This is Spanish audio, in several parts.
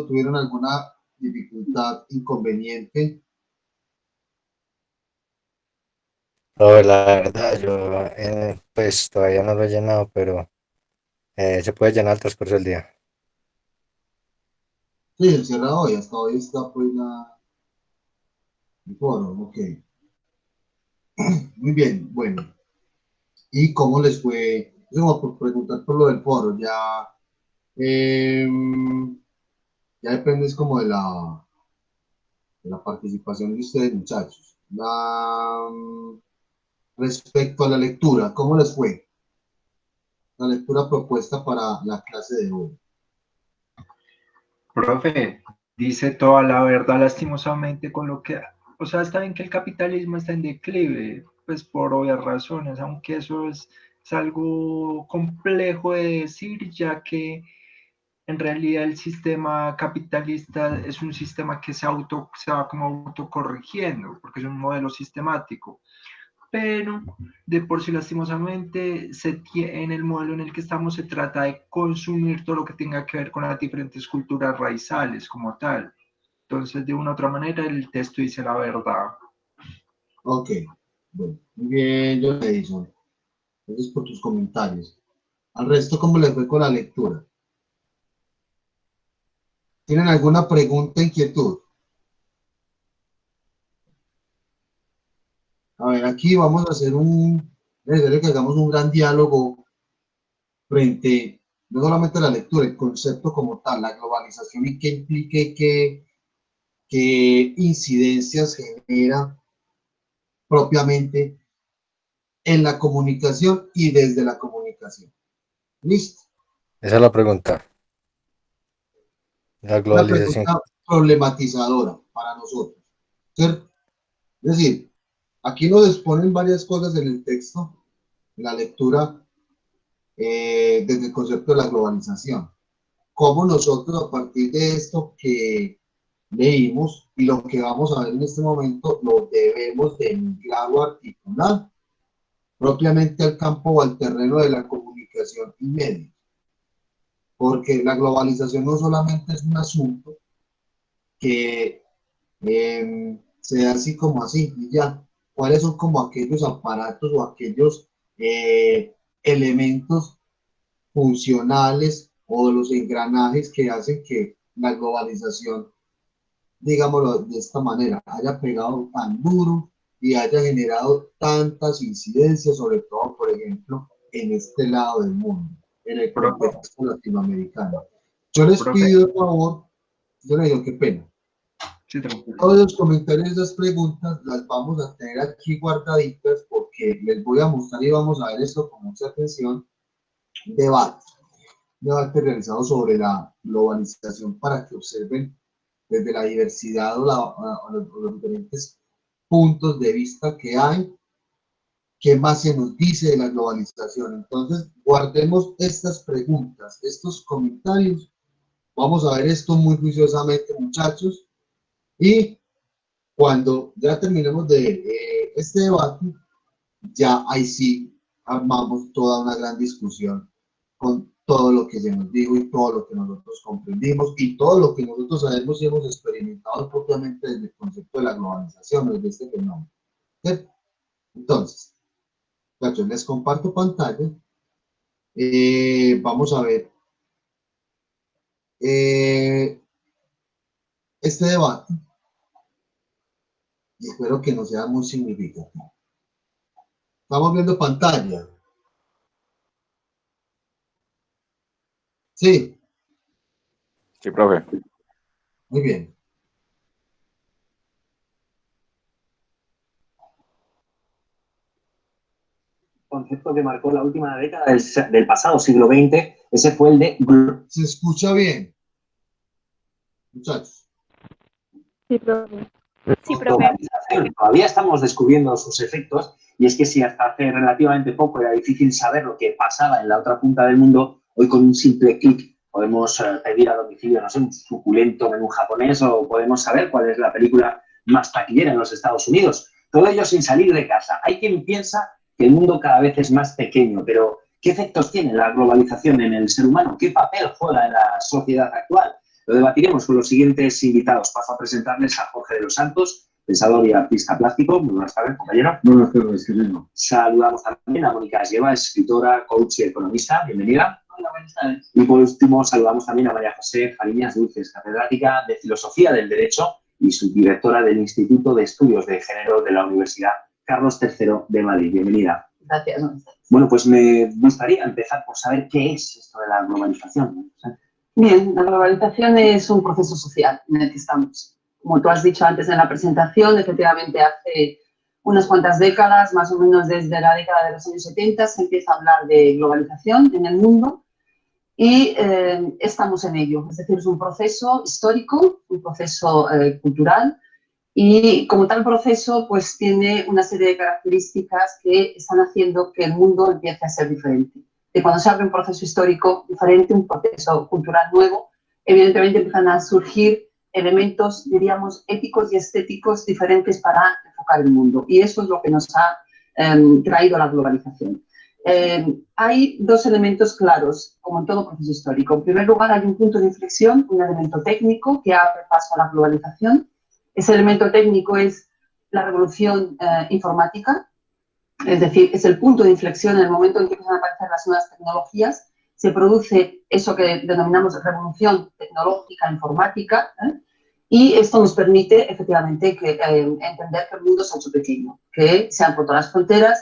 tuvieron alguna dificultad, inconveniente? No, la verdad, yo pues todavía no lo he llenado, pero se puede llenar al transcurso del día. Sí, el cerrado hoy, hasta hoy está pues el foro, ok. Muy bien, bueno. ¿Y cómo les fue? Como por preguntar por lo del foro, eh, ya depende es como de la participación de ustedes, muchachos. Respecto a la lectura, ¿cómo les fue? La lectura propuesta para la clase de hoy. Profe, dice toda la verdad lastimosamente con lo que, o sea, está bien que el capitalismo está en declive, pues por obvias razones, aunque eso es algo complejo de decir, ya que en realidad el sistema capitalista es un sistema que se va como autocorrigiendo, porque es un modelo sistemático. Pero de por sí lastimosamente en el modelo en el que estamos se trata de consumir todo lo que tenga que ver con las diferentes culturas raizales como tal. Entonces, de una u otra manera, el texto dice la verdad. Ok, bueno, muy bien, yo Edison. Gracias por tus comentarios. Al resto, ¿cómo les fue con la lectura? ¿Tienen alguna pregunta, inquietud? A ver, aquí vamos a hacer es necesario que hagamos un gran diálogo frente, no solamente a la lectura, el concepto como tal, la globalización y qué implica y qué incidencias genera propiamente en la comunicación y desde la comunicación. ¿Listo? Esa es la pregunta. La Una globalización. pregunta problematizadora para nosotros, ¿cierto? Es decir, aquí nos exponen varias cosas en el texto, en la lectura, desde el concepto de la globalización. Cómo nosotros, a partir de esto que leímos y lo que vamos a ver en este momento, lo debemos de migrar o articular propiamente al campo o al terreno de la comunicación y medios. Porque la globalización no solamente es un asunto que se da así como así y ya. ¿Cuáles son como aquellos aparatos o aquellos elementos funcionales o los engranajes que hacen que la globalización, digámoslo de esta manera, haya pegado tan duro y haya generado tantas incidencias, sobre todo, por ejemplo, en este lado del mundo, en el Profe, contexto latinoamericano? Yo les profe, pido, por favor, yo les digo, qué pena. sí, tranquilo. Todos los comentarios de las preguntas las vamos a tener aquí guardaditas porque les voy a mostrar y vamos a ver esto con mucha atención. Debate. Debate realizado sobre la globalización para que observen desde la diversidad o los diferentes puntos de vista que hay, qué más se nos dice de la globalización. Entonces, guardemos estas preguntas, estos comentarios. Vamos a ver esto muy juiciosamente, muchachos. Y cuando ya terminemos de este debate, ya ahí sí armamos toda una gran discusión con todo lo que se nos dijo y todo lo que nosotros comprendimos y todo lo que nosotros sabemos y hemos experimentado propiamente desde el concepto de la globalización, desde este fenómeno. ¿Sí? Entonces, muchachos, les comparto pantalla. Vamos a ver eh, este debate y espero que no sea muy significativo. Estamos viendo pantalla. Sí, Sí, profe. muy bien. Concepto que marcó la última década del pasado siglo XX, ese fue el de... ¿Se escucha bien, muchachos? Sí, profe. Sí, profe. Todavía estamos descubriendo sus efectos y es que si hasta hace relativamente poco era difícil saber lo que pasaba en la otra punta del mundo, hoy con un simple clic podemos pedir a domicilio, no sé, un suculento menú japonés o podemos saber cuál es la película más taquillera en los Estados Unidos. Todo ello sin salir de casa. Hay quien piensa que el mundo cada vez es más pequeño, pero ¿qué efectos tiene la globalización en el ser humano? ¿Qué papel juega en la sociedad actual? Lo debatiremos con los siguientes invitados. Paso a presentarles a Jorge de los Santos, pensador y artista plástico. Muy buenas tardes, compañero. Buenas tardes, querido. Saludamos también a Mónica Lleva, escritora, coach y economista. Bienvenida. Hola, buenas tardes. Y por último, saludamos también a María José Fariñas Dulces, catedrática de Filosofía del Derecho y subdirectora del Instituto de Estudios de Género de la Universidad Carlos III de Madrid. Bienvenida. Gracias, buenas tardes. Bueno, pues me gustaría empezar por saber qué es esto de la globalización. Bien, la globalización es un proceso social en el que estamos. Como tú has dicho antes en la presentación, efectivamente hace unas cuantas décadas, más o menos desde la década de los años 70, se empieza a hablar de globalización en el mundo y estamos en ello. Es decir, es un proceso histórico, un proceso cultural y como tal proceso pues tiene una serie de características que están haciendo que el mundo empiece a ser diferente. Y cuando se abre un proceso histórico diferente, un proceso cultural nuevo, evidentemente empiezan a surgir elementos, diríamos, éticos y estéticos diferentes para enfocar el mundo. Y eso es lo que nos ha traído la globalización. Hay dos elementos claros, como en todo proceso histórico. En primer lugar, hay un punto de inflexión, un elemento técnico que abre paso a la globalización. Ese elemento técnico es la revolución informática, es decir, es el punto de inflexión en el momento en que empiezan a aparecer las nuevas tecnologías, se produce eso que denominamos revolución tecnológica, informática, y esto nos permite efectivamente entender que el mundo se ha hecho pequeño, que se han roto las fronteras,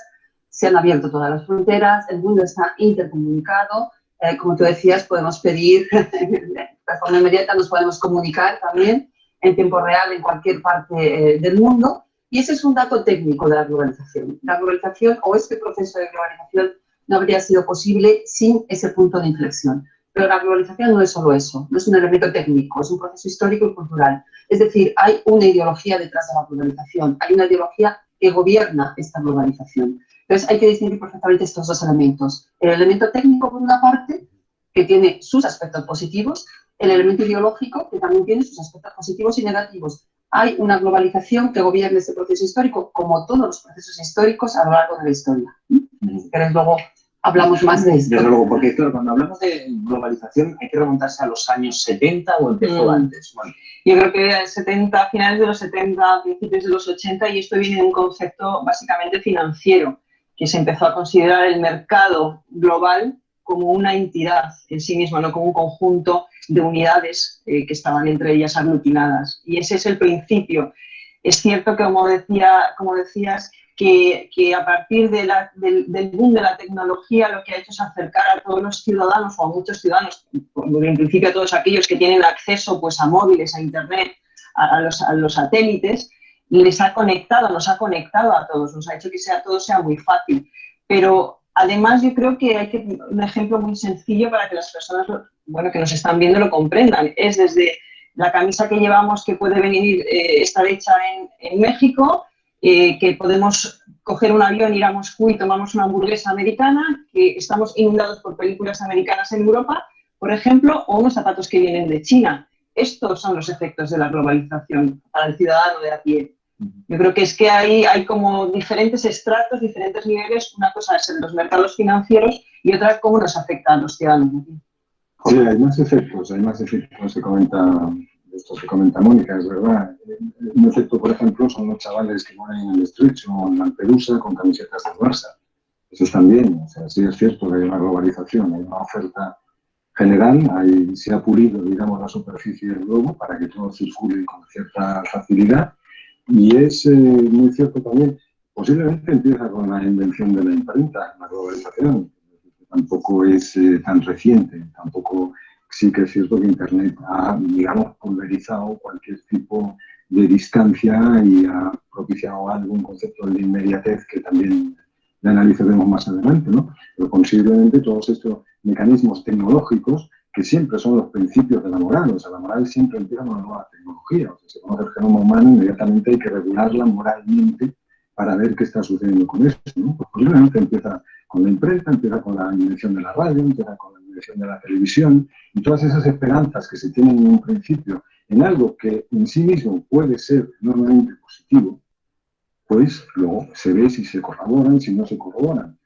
se han abierto todas las fronteras, el mundo está intercomunicado, como tú decías, podemos pedir, de forma inmediata nos podemos comunicar también en tiempo real en cualquier parte del mundo. Y ese es un dato técnico de la globalización. La globalización o este proceso de globalización no habría sido posible sin ese punto de inflexión. Pero la globalización no es solo eso, no es un elemento técnico, es un proceso histórico y cultural. Es decir, hay una ideología detrás de la globalización, hay una ideología que gobierna esta globalización. Entonces hay que distinguir perfectamente estos dos elementos. El elemento técnico, por una parte, que tiene sus aspectos positivos, el elemento ideológico, que también tiene sus aspectos positivos y negativos. Hay una globalización que gobierna este proceso histórico, como todos los procesos históricos a lo largo de la historia. Si queréis, luego hablamos más de esto. Desde luego, porque claro, cuando hablamos de globalización hay que remontarse a los años 70 o empezó antes. Bueno. Yo creo que 70, finales de los 70, principios de los 80, y esto viene de un concepto básicamente financiero, que se empezó a considerar el mercado global como una entidad en sí misma, no como un conjunto de unidades que estaban entre ellas aglutinadas. Y ese es el principio. Es cierto que, como decías, que a partir del boom de la tecnología lo que ha hecho es acercar a todos los ciudadanos, o a muchos ciudadanos, en principio a todos aquellos que tienen acceso pues, a móviles, a Internet, a los satélites, nos ha conectado a todos, nos ha hecho que todo sea muy fácil. Pero además yo creo que hay un ejemplo muy sencillo para que las personas que nos están viendo lo comprendan. Es desde la camisa que llevamos, que puede venir, estar hecha en México, que podemos coger un avión, ir a Moscú y tomamos una hamburguesa americana, que estamos inundados por películas americanas en Europa, por ejemplo, o unos zapatos que vienen de China. Estos son los efectos de la globalización para el ciudadano de a pie. Yo creo que es que hay como diferentes estratos, diferentes niveles. Una cosa es en los mercados financieros y otra cómo nos afecta a los ciudadanos. Sí, hay más efectos, se comenta, esto se comenta Mónica, es verdad. Un efecto, por ejemplo, son los chavales que mueren en el Estrecho o en Lampedusa con camisetas del Barça. Eso también, o sea, sí es cierto que hay una globalización, hay una oferta general, se ha pulido, digamos, la superficie del globo para que todo circule con cierta facilidad. Y es muy cierto también, posiblemente empieza con la invención de la imprenta, la globalización, tampoco es tan reciente, tampoco sí que es cierto que Internet ha, digamos, pulverizado cualquier tipo de distancia y ha propiciado algún concepto de inmediatez que también le analizaremos más adelante, ¿no? Pero posiblemente todos estos mecanismos tecnológicos que siempre son los principios de la moral, o sea, la moral siempre empieza con la nueva tecnología, o sea, se conoce el genoma humano, inmediatamente hay que regularla moralmente para ver qué está sucediendo con eso, ¿no? Pues posiblemente empieza con la imprenta, empieza con la invención de la radio, empieza con la invención de la televisión, y todas esas esperanzas que se tienen en un principio en algo que en sí mismo puede ser enormemente positivo, pues luego se ve si se corroboran, si no se corroboran.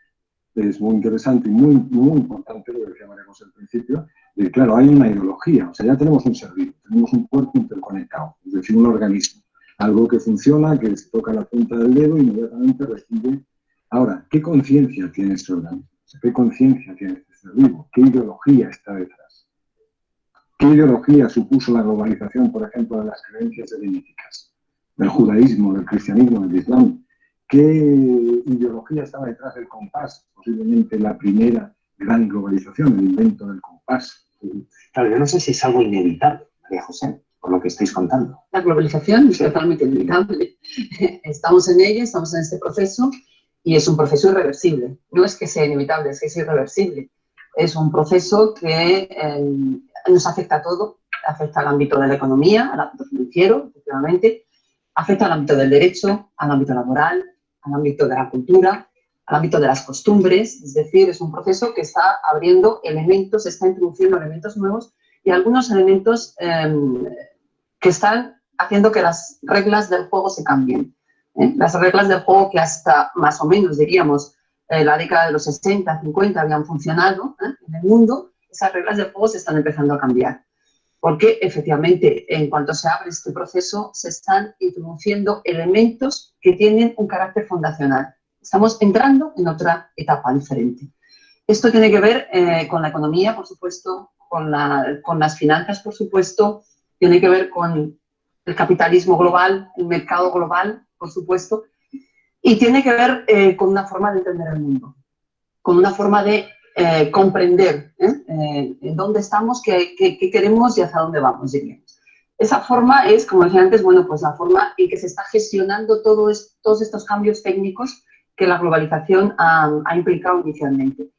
es muy interesante y muy importante, lo que decía María José al principio, de claro, hay una ideología, o sea, ya tenemos un ser vivo, tenemos un cuerpo interconectado, es decir, un organismo, algo que funciona, que se toca la punta del dedo y inmediatamente recibe. Ahora, ¿qué conciencia tiene este organismo? ¿Qué conciencia tiene este ser vivo? ¿Qué ideología está detrás? ¿Qué ideología supuso la globalización, por ejemplo, de las creencias helenísticas, del judaísmo, del cristianismo, del islam? ¿Qué ideología estaba detrás del compás? Posiblemente la primera gran globalización, el invento del compás. Claro, yo no sé si es algo inevitable, María José, por lo que estáis contando. La globalización es totalmente inevitable. Estamos en ella, estamos en este proceso y es un proceso irreversible. No es que sea inevitable, es que es irreversible. Es un proceso que nos afecta a todo, afecta al ámbito de la economía, al ámbito financiero, efectivamente, afecta al ámbito del derecho, al ámbito laboral, al ámbito de la cultura, al ámbito de las costumbres, es decir, es un proceso que está abriendo elementos, está introduciendo elementos nuevos y algunos elementos que están haciendo que las reglas del juego se cambien. Las reglas del juego que hasta más o menos, diríamos, la década de los 60, 50 habían funcionado en el mundo, esas reglas del juego se están empezando a cambiar. Porque efectivamente, en cuanto se abre este proceso, se están introduciendo elementos que tienen un carácter fundacional. Estamos entrando en otra etapa diferente. Esto tiene que ver con la economía, por supuesto, con las finanzas, por supuesto, tiene que ver con el capitalismo global, el mercado global, por supuesto, y tiene que ver con una forma de entender el mundo, con una forma de comprender en dónde estamos, qué queremos y hacia dónde vamos, diríamos. Esa forma es, como decía antes, bueno, pues la forma en que se está gestionando todos estos cambios técnicos que la globalización ha implicado inicialmente.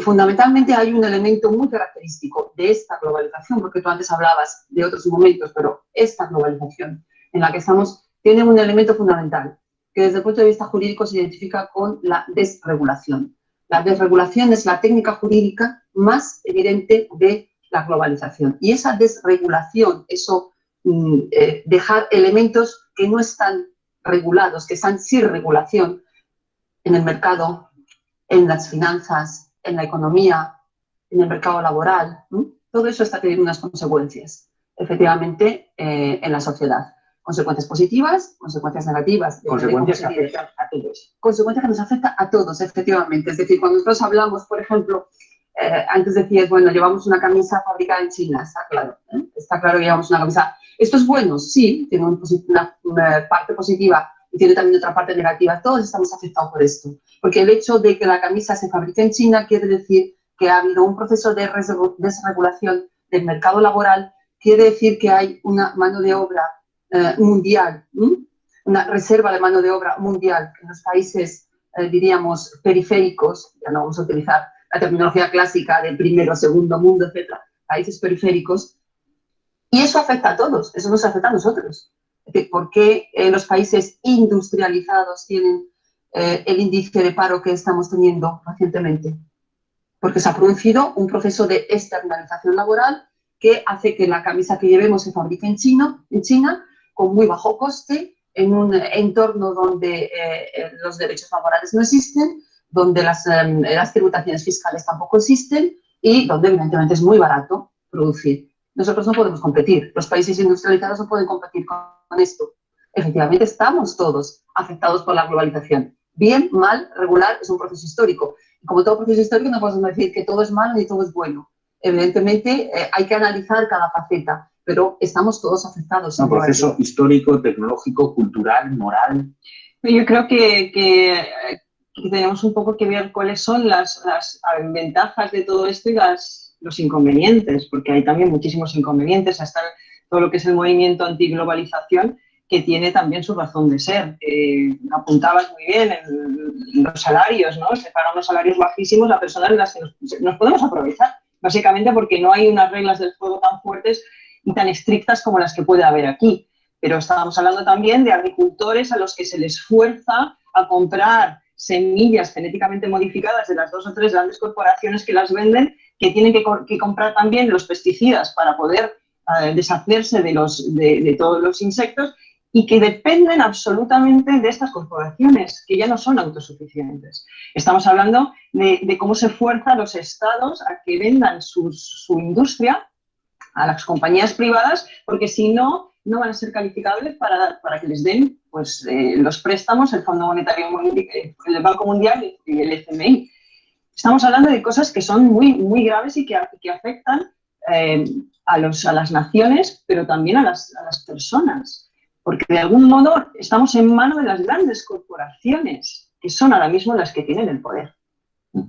Fundamentalmente hay un elemento muy característico de esta globalización, porque tú antes hablabas de otros momentos, pero esta globalización en la que estamos tiene un elemento fundamental, que desde el punto de vista jurídico se identifica con la desregulación. La desregulación es la técnica jurídica más evidente de la globalización. Y esa desregulación, eso, dejar elementos que no están regulados, que están sin regulación en el mercado, en las finanzas, en la economía, en el mercado laboral, todo eso está teniendo unas consecuencias, efectivamente, en la sociedad. Consecuencias positivas, consecuencias negativas. Consecuencias que afectan a todos. Consecuencias que nos afectan a todos, efectivamente. Es decir, cuando nosotros hablamos, por ejemplo, antes decías, bueno, llevamos una camisa fabricada en China, está claro. Está claro que llevamos una camisa. ¿Esto es bueno? Sí, tiene una parte positiva y tiene también otra parte negativa. Todos estamos afectados por esto. Porque el hecho de que la camisa se fabrique en China quiere decir que ha habido un proceso de desregulación del mercado laboral, quiere decir que hay una mano de obra mundial, una reserva de mano de obra mundial en los países, diríamos, periféricos, ya no vamos a utilizar la terminología clásica del primero, segundo mundo, etcétera, países periféricos, y eso afecta a todos, eso nos afecta a nosotros. Es decir, ¿por qué los países industrializados tienen el índice de paro que estamos teniendo recientemente? Porque se ha producido un proceso de externalización laboral que hace que la camisa que llevemos se fabrique en China, con muy bajo coste, en un entorno donde los derechos laborales no existen, donde las tributaciones fiscales tampoco existen y donde evidentemente es muy barato producir. Nosotros no podemos competir, los países industrializados no pueden competir con esto. Efectivamente estamos todos afectados por la globalización. Bien, mal, regular, es un proceso histórico. Y como todo proceso histórico no podemos decir que todo es malo ni todo es bueno. Evidentemente hay que analizar cada faceta, pero estamos todos afectados. Un proceso histórico, tecnológico, cultural, moral. Yo creo que tenemos un poco que ver cuáles son las ventajas de todo esto y los inconvenientes, porque hay también muchísimos inconvenientes, hasta todo lo que es el movimiento antiglobalización, que tiene también su razón de ser. Apuntabas muy bien en los salarios, ¿no? Se pagan unos salarios bajísimos a personas en las que nos podemos aprovechar, básicamente porque no hay unas reglas del juego tan fuertes y tan estrictas como las que puede haber aquí. Pero estábamos hablando también de agricultores a los que se les fuerza a comprar semillas genéticamente modificadas de las 2 o 3 grandes corporaciones que las venden, que tienen que comprar también los pesticidas para poder deshacerse de todos los insectos, y que dependen absolutamente de estas corporaciones, que ya no son autosuficientes. Estamos hablando de cómo se fuerza a los estados a que vendan su industria a las compañías privadas, porque si no, no van a ser calificables para que les den pues, los préstamos, el Fondo Monetario Mundial, el Banco Mundial y el FMI. Estamos hablando de cosas que son muy, muy graves y que afectan a las naciones, pero también a las personas. Porque de algún modo estamos en manos de las grandes corporaciones, que son ahora mismo las que tienen el poder.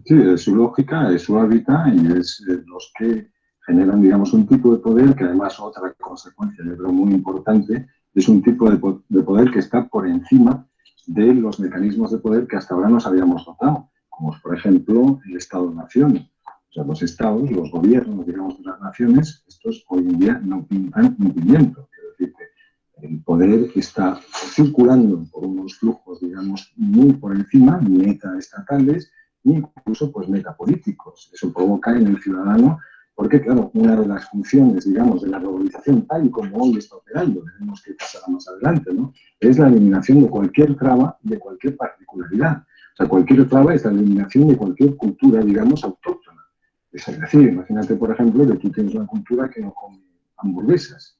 Sí, es su lógica, es su hábitat y es los que generan, digamos, un tipo de poder que además otra consecuencia, yo creo, muy importante, es un tipo de poder que está por encima de los mecanismos de poder que hasta ahora nos habíamos dotado, como por ejemplo el Estado-Nación. O sea, los estados, los gobiernos, digamos, de las naciones, estos hoy en día no pintan un pimiento. Quiero decir que el poder está circulando por unos flujos, digamos, muy por encima, metaestatales, incluso pues metapolíticos. Eso provoca en el ciudadano, porque claro, una de las funciones, digamos, de la globalización tal y como hoy está operando, tenemos que pasar más adelante, ¿no?, es la eliminación de cualquier traba, de cualquier particularidad. O sea, cualquier traba es la eliminación de cualquier cultura, digamos, autóctona. Es decir, imagínate, por ejemplo, que tú tienes una cultura que no come hamburguesas.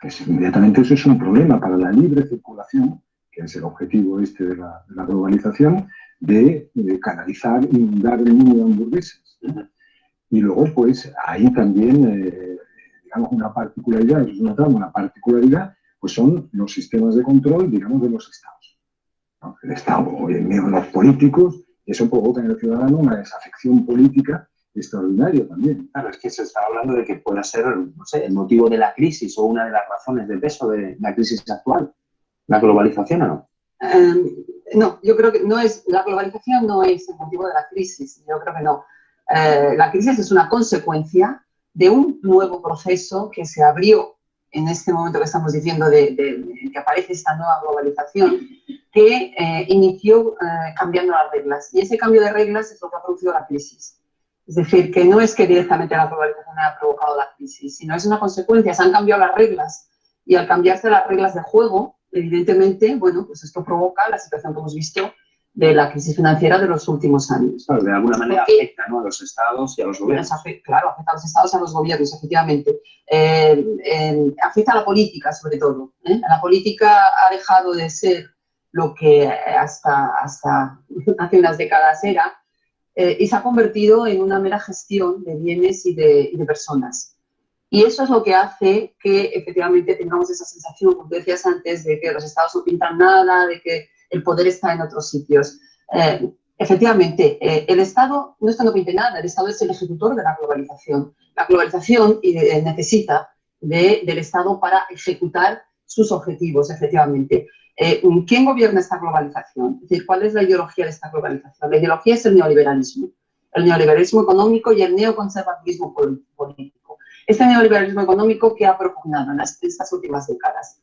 Pues inmediatamente eso es un problema para la libre circulación, que es el objetivo de la globalización, de canalizar, inundar el mundo de hamburguesas. Y luego, pues, ahí también, digamos, una particularidad, una particularidad, pues son los sistemas de control, digamos, de los estados, ¿no? El Estado, hoy en día, los políticos, eso provoca en el ciudadano una desafección política extraordinaria también. Claro, es que se está hablando de que pueda ser, no sé, el motivo de la crisis o una de las razones de peso de la crisis actual, la globalización, ¿o no? No, yo creo que la globalización no es el motivo de la crisis, yo creo que no. La crisis es una consecuencia de un nuevo proceso que se abrió en este momento que estamos diciendo que aparece esta nueva globalización, que inició cambiando las reglas. Y ese cambio de reglas es lo que ha producido la crisis. Es decir, que no es que directamente la globalización haya provocado la crisis, sino es una consecuencia. Se han cambiado las reglas y al cambiarse las reglas de juego, evidentemente, bueno, pues esto provoca la situación que hemos visto de la crisis financiera de los últimos años. Claro, de alguna manera afecta, ¿no?, a los estados y a los gobiernos. Claro, afecta a los estados y a los gobiernos, efectivamente. Afecta a la política, sobre todo. La política ha dejado de ser lo que hasta hace unas décadas era, y se ha convertido en una mera gestión de bienes y de personas. Y eso es lo que hace que efectivamente tengamos esa sensación, como tú decías antes, de que los estados no pintan nada, de que el poder está en otros sitios. Efectivamente, el Estado no es que no pinte nada, el Estado es el ejecutor de la globalización. La globalización necesita del Estado para ejecutar sus objetivos, efectivamente. ¿Quién gobierna esta globalización? Es decir, ¿cuál es la ideología de esta globalización? La ideología es el neoliberalismo económico y el neoconservadurismo político. Este neoliberalismo económico que ha propugnado en estas últimas décadas.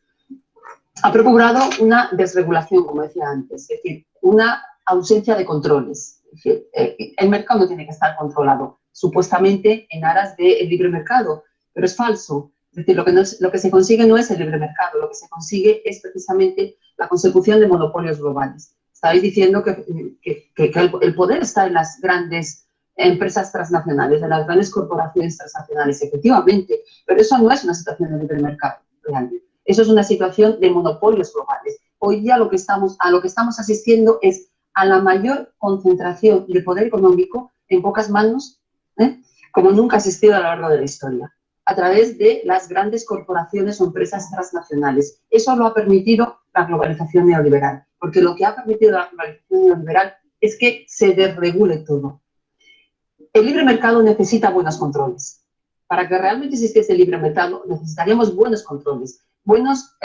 Ha procurado una desregulación, como decía antes, es decir, una ausencia de controles. Es decir, el mercado no tiene que estar controlado, supuestamente en aras del libre mercado, pero es falso. Es decir, lo que se consigue no es el libre mercado, lo que se consigue es precisamente la consecución de monopolios globales. Estáis diciendo que el poder está en las grandes empresas transnacionales, en las grandes corporaciones transnacionales, efectivamente, pero eso no es una situación de libre mercado realmente. Eso es una situación de monopolios globales. Hoy día a lo que estamos asistiendo es a la mayor concentración de poder económico en pocas manos, como nunca ha existido a lo largo de la historia, a través de las grandes corporaciones o empresas transnacionales. Eso lo ha permitido la globalización neoliberal, porque lo que ha permitido la globalización neoliberal es que se desregule todo. El libre mercado necesita buenos controles. Para que realmente existiese el libre mercado necesitaríamos buenos controles, buenos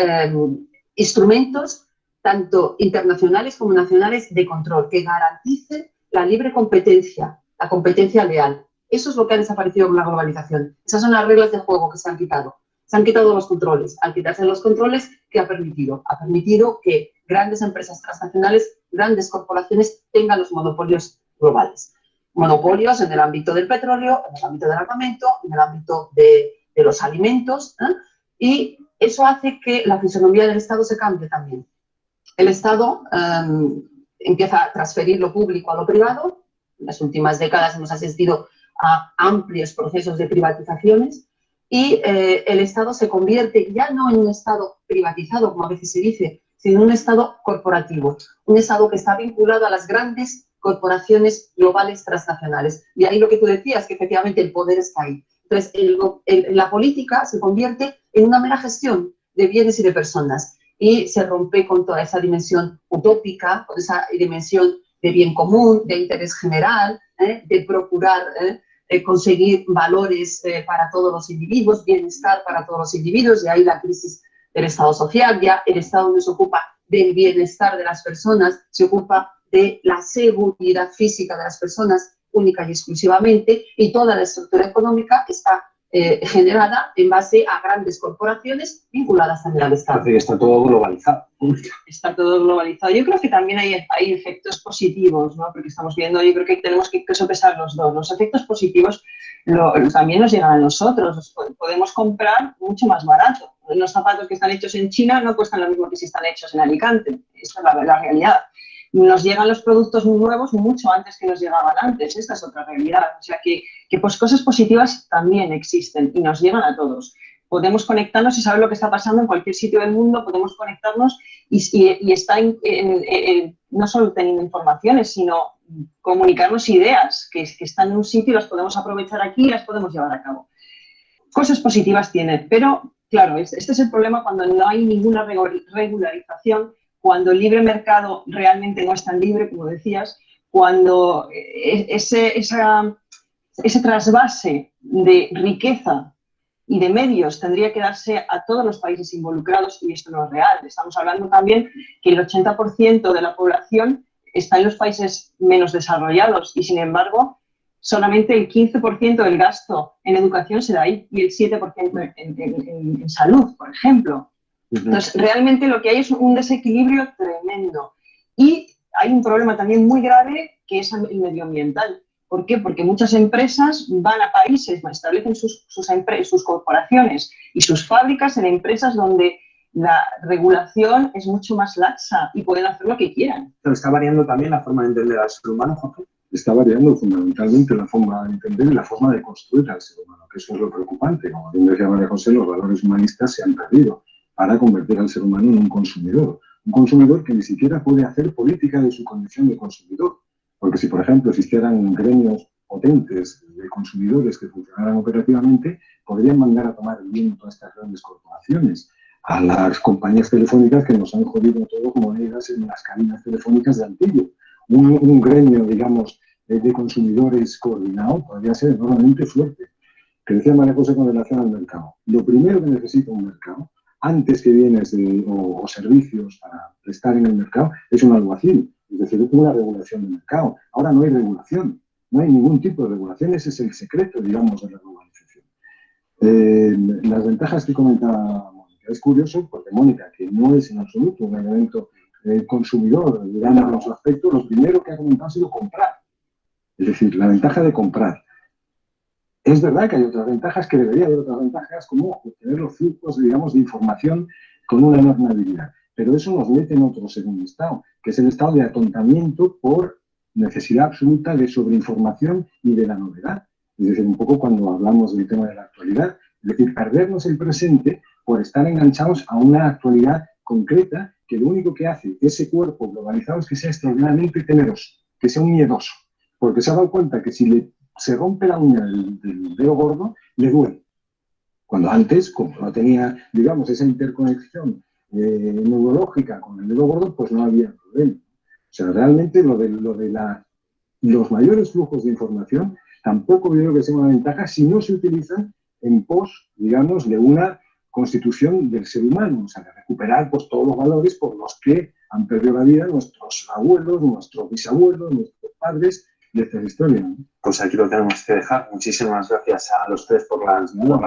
instrumentos, tanto internacionales como nacionales, de control, que garanticen la libre competencia, la competencia leal. Eso es lo que ha desaparecido con la globalización. Esas son las reglas de juego que se han quitado. Se han quitado los controles. Al quitarse los controles, ¿qué ha permitido? Ha permitido que grandes empresas transnacionales, grandes corporaciones, tengan los monopolios globales. Monopolios en el ámbito del petróleo, en el ámbito del armamento, en el ámbito de los alimentos, y eso hace que la fisonomía del Estado se cambie también. El Estado empieza a transferir lo público a lo privado. En las últimas décadas hemos asistido a amplios procesos de privatizaciones y el Estado se convierte ya no en un Estado privatizado, como a veces se dice, sino en un Estado corporativo, un Estado que está vinculado a las grandes corporaciones globales transnacionales. Y ahí lo que tú decías, que efectivamente el poder está ahí. Entonces, la política se convierte en una mera gestión de bienes y de personas y se rompe con toda esa dimensión utópica, con esa dimensión de bien común, de interés general, de procurar conseguir valores para todos los individuos, bienestar para todos los individuos, y ahí la crisis del Estado social. Ya el Estado no se ocupa del bienestar de las personas, se ocupa de la seguridad física de las personas única y exclusivamente, y toda la estructura económica está generada en base a grandes corporaciones vinculadas también al Estado. Está todo globalizado. Está todo globalizado. Yo creo que también hay efectos positivos, ¿no? Porque estamos viendo, yo creo que tenemos que sopesar los dos. Los efectos positivos también nos llegan a nosotros. Podemos comprar mucho más barato. Los zapatos que están hechos en China no cuestan lo mismo que si están hechos en Alicante. Esta es la realidad. Nos llegan los productos nuevos mucho antes que nos llegaban antes. Esta es otra realidad. O sea que pues cosas positivas también existen y nos llegan a todos. Podemos conectarnos y saber lo que está pasando en cualquier sitio del mundo, podemos conectarnos y está no solo teniendo informaciones, sino comunicarnos ideas que están en un sitio y las podemos aprovechar aquí y las podemos llevar a cabo. Cosas positivas tiene, pero claro, este es el problema cuando no hay ninguna regularización, cuando el libre mercado realmente no es tan libre, como decías, cuando ese trasvase de riqueza y de medios tendría que darse a todos los países involucrados, y esto no es real. Estamos hablando también que el 80% de la población está en los países menos desarrollados y, sin embargo, solamente el 15% del gasto en educación se da ahí y el 7% en salud, por ejemplo. Entonces, realmente lo que hay es un desequilibrio tremendo. Y hay un problema también muy grave que es el medioambiental. ¿Por qué? Porque muchas empresas van a países, establecen sus corporaciones y sus fábricas en empresas donde la regulación es mucho más laxa y pueden hacer lo que quieran. Pero está variando también la forma de entender al ser humano, Jorge. Está variando fundamentalmente la forma de entender y la forma de construir al ser humano, que eso es lo preocupante. Como bien decía María José, los valores humanistas se han perdido para convertir al ser humano en un consumidor que ni siquiera puede hacer política de su condición de consumidor. Porque si, por ejemplo, existieran gremios potentes de consumidores que funcionaran operativamente, podrían mandar a tomar el viento a estas grandes corporaciones, a las compañías telefónicas que nos han jodido todo como monedas en las cabinas telefónicas de antiguo. Un gremio, digamos, de consumidores coordinado podría ser enormemente fuerte. Que decía María José con relación al mercado. Lo primero que necesita un mercado, antes que bienes o servicios para prestar en el mercado, es un alguacil, es decir, una regulación del mercado. Ahora no hay regulación, no hay ningún tipo de regulación, ese es el secreto, digamos, de la globalización. Las ventajas que comentaba Mónica, es curioso porque Mónica, que no es en absoluto un elemento consumidor, digamos, en los aspectos, lo primero que ha comentado ha sido comprar, es decir, la ventaja de comprar. Es verdad que hay otras ventajas, que debería haber otras ventajas, como obtener los flujos, digamos, de información con una enorme habilidad. Pero eso nos mete en otro segundo estado, que es el estado de atontamiento por necesidad absoluta de sobreinformación y de la novedad. Es decir, un poco cuando hablamos del tema de la actualidad, es decir, perdernos el presente por estar enganchados a una actualidad concreta que lo único que hace ese cuerpo globalizado es que sea extraordinariamente temeroso, que sea un miedoso, porque se ha dado cuenta que si se rompe la uña del dedo gordo, le duele. Cuando antes, como no tenía, digamos, esa interconexión neurológica con el dedo gordo, pues no había problema. O sea, realmente lo de los mayores flujos de información tampoco veo que sea una ventaja si no se utilizan en pos, digamos, de una constitución del ser humano, o sea, de recuperar pues, todos los valores por los que han perdido la vida nuestros abuelos, nuestros bisabuelos, nuestros padres, de esta historia, ¿no? Pues aquí lo tenemos que dejar. Muchísimas gracias a los tres por la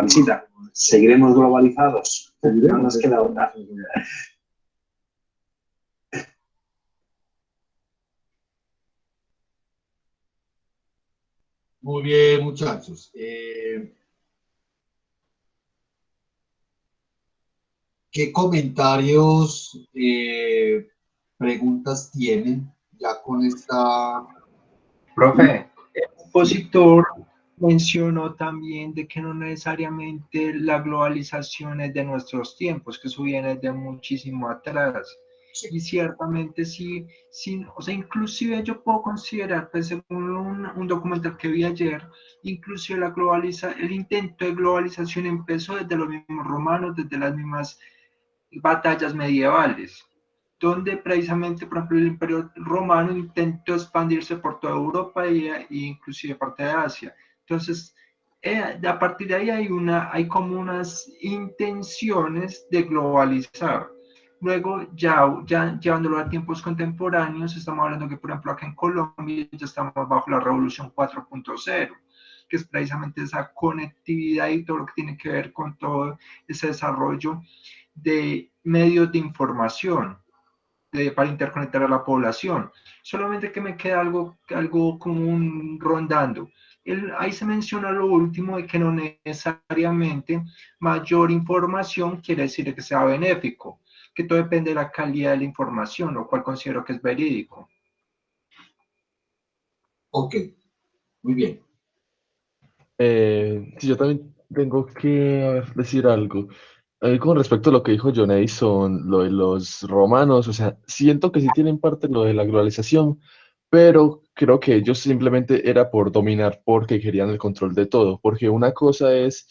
visita. ¿Seguiremos globalizados? No nos queda otra. Muy bien, muchachos. ¿Qué comentarios, preguntas tienen ya con esta? Profe, el expositor mencionó también de que no necesariamente la globalización es de nuestros tiempos, que eso viene de muchísimo atrás. Y ciertamente sí, sí, o sea, inclusive yo puedo considerar, pues según un documental que vi ayer, inclusive el intento de globalización empezó desde los mismos romanos, desde las mismas batallas medievales, donde precisamente, por ejemplo, el Imperio Romano intentó expandirse por toda Europa e inclusive parte de Asia. Entonces, a partir de ahí hay como unas intenciones de globalizar. Luego, ya llevándolo a tiempos contemporáneos, estamos hablando que, por ejemplo, acá en Colombia ya estamos bajo la Revolución 4.0, que es precisamente esa conectividad y todo lo que tiene que ver con todo ese desarrollo de medios de información para interconectar a la población. Solamente que me queda algo común rondando. Ahí se menciona lo último de que no necesariamente mayor información quiere decir que sea benéfico, que todo depende de la calidad de la información, lo cual considero que es verídico. Ok, muy bien. Sí, yo también tengo que decir algo. Con respecto a lo que dijo John Edison, lo de los romanos, o sea, siento que sí tienen parte lo de la globalización, pero creo que ellos simplemente era por dominar, porque querían el control de todo, porque una cosa es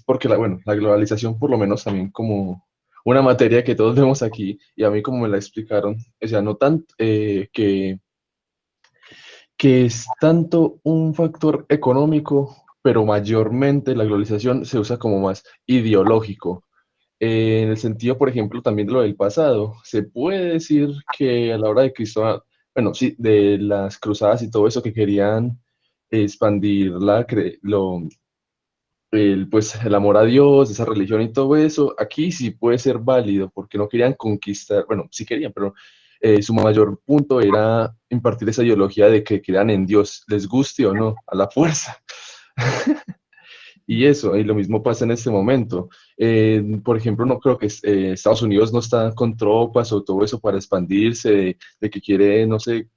porque bueno, la globalización por lo menos también como una materia que todos vemos aquí, y a mí como me la explicaron, o sea, no tanto que es tanto un factor económico, pero mayormente la globalización se usa como más ideológico. En el sentido, por ejemplo, también de lo del pasado, se puede decir que a la hora de Cristóbal, bueno, sí, de las cruzadas y todo eso que querían expandir pues, el amor a Dios, esa religión y todo eso, aquí sí puede ser válido porque no querían conquistar, bueno, sí querían, pero su mayor punto era impartir esa ideología de que crean en Dios, les guste o no, a la fuerza. Y eso, y lo mismo pasa en este momento. Por ejemplo, no creo que Estados Unidos no está con tropas o todo eso para expandirse, de que quiere, no sé,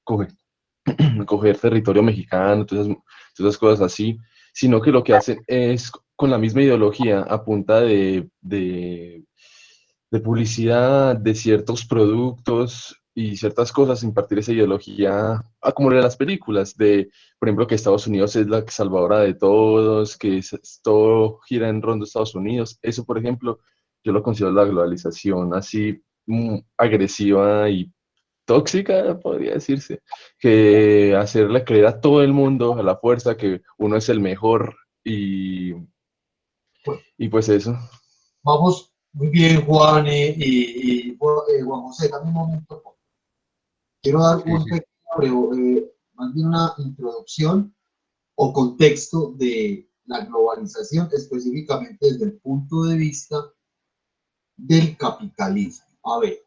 coger, coger territorio mexicano, todas esas cosas así, sino que lo que hacen es con la misma ideología, a punta de publicidad, de ciertos productos y ciertas cosas, impartir esa ideología, como en las películas, de, por ejemplo, que Estados Unidos es la salvadora de todos, que todo gira en torno a Estados Unidos. Eso, por ejemplo, yo lo considero la globalización así agresiva y tóxica, podría decirse, que hacerle creer a todo el mundo a la fuerza que uno es el mejor Bueno, y pues eso. vamos muy bien, Juan y Juan José, dame un momento. Quiero dar Sí, un sí. pequeño, más bien una introducción o contexto de la globalización, específicamente desde el punto de vista del capitalismo. A ver,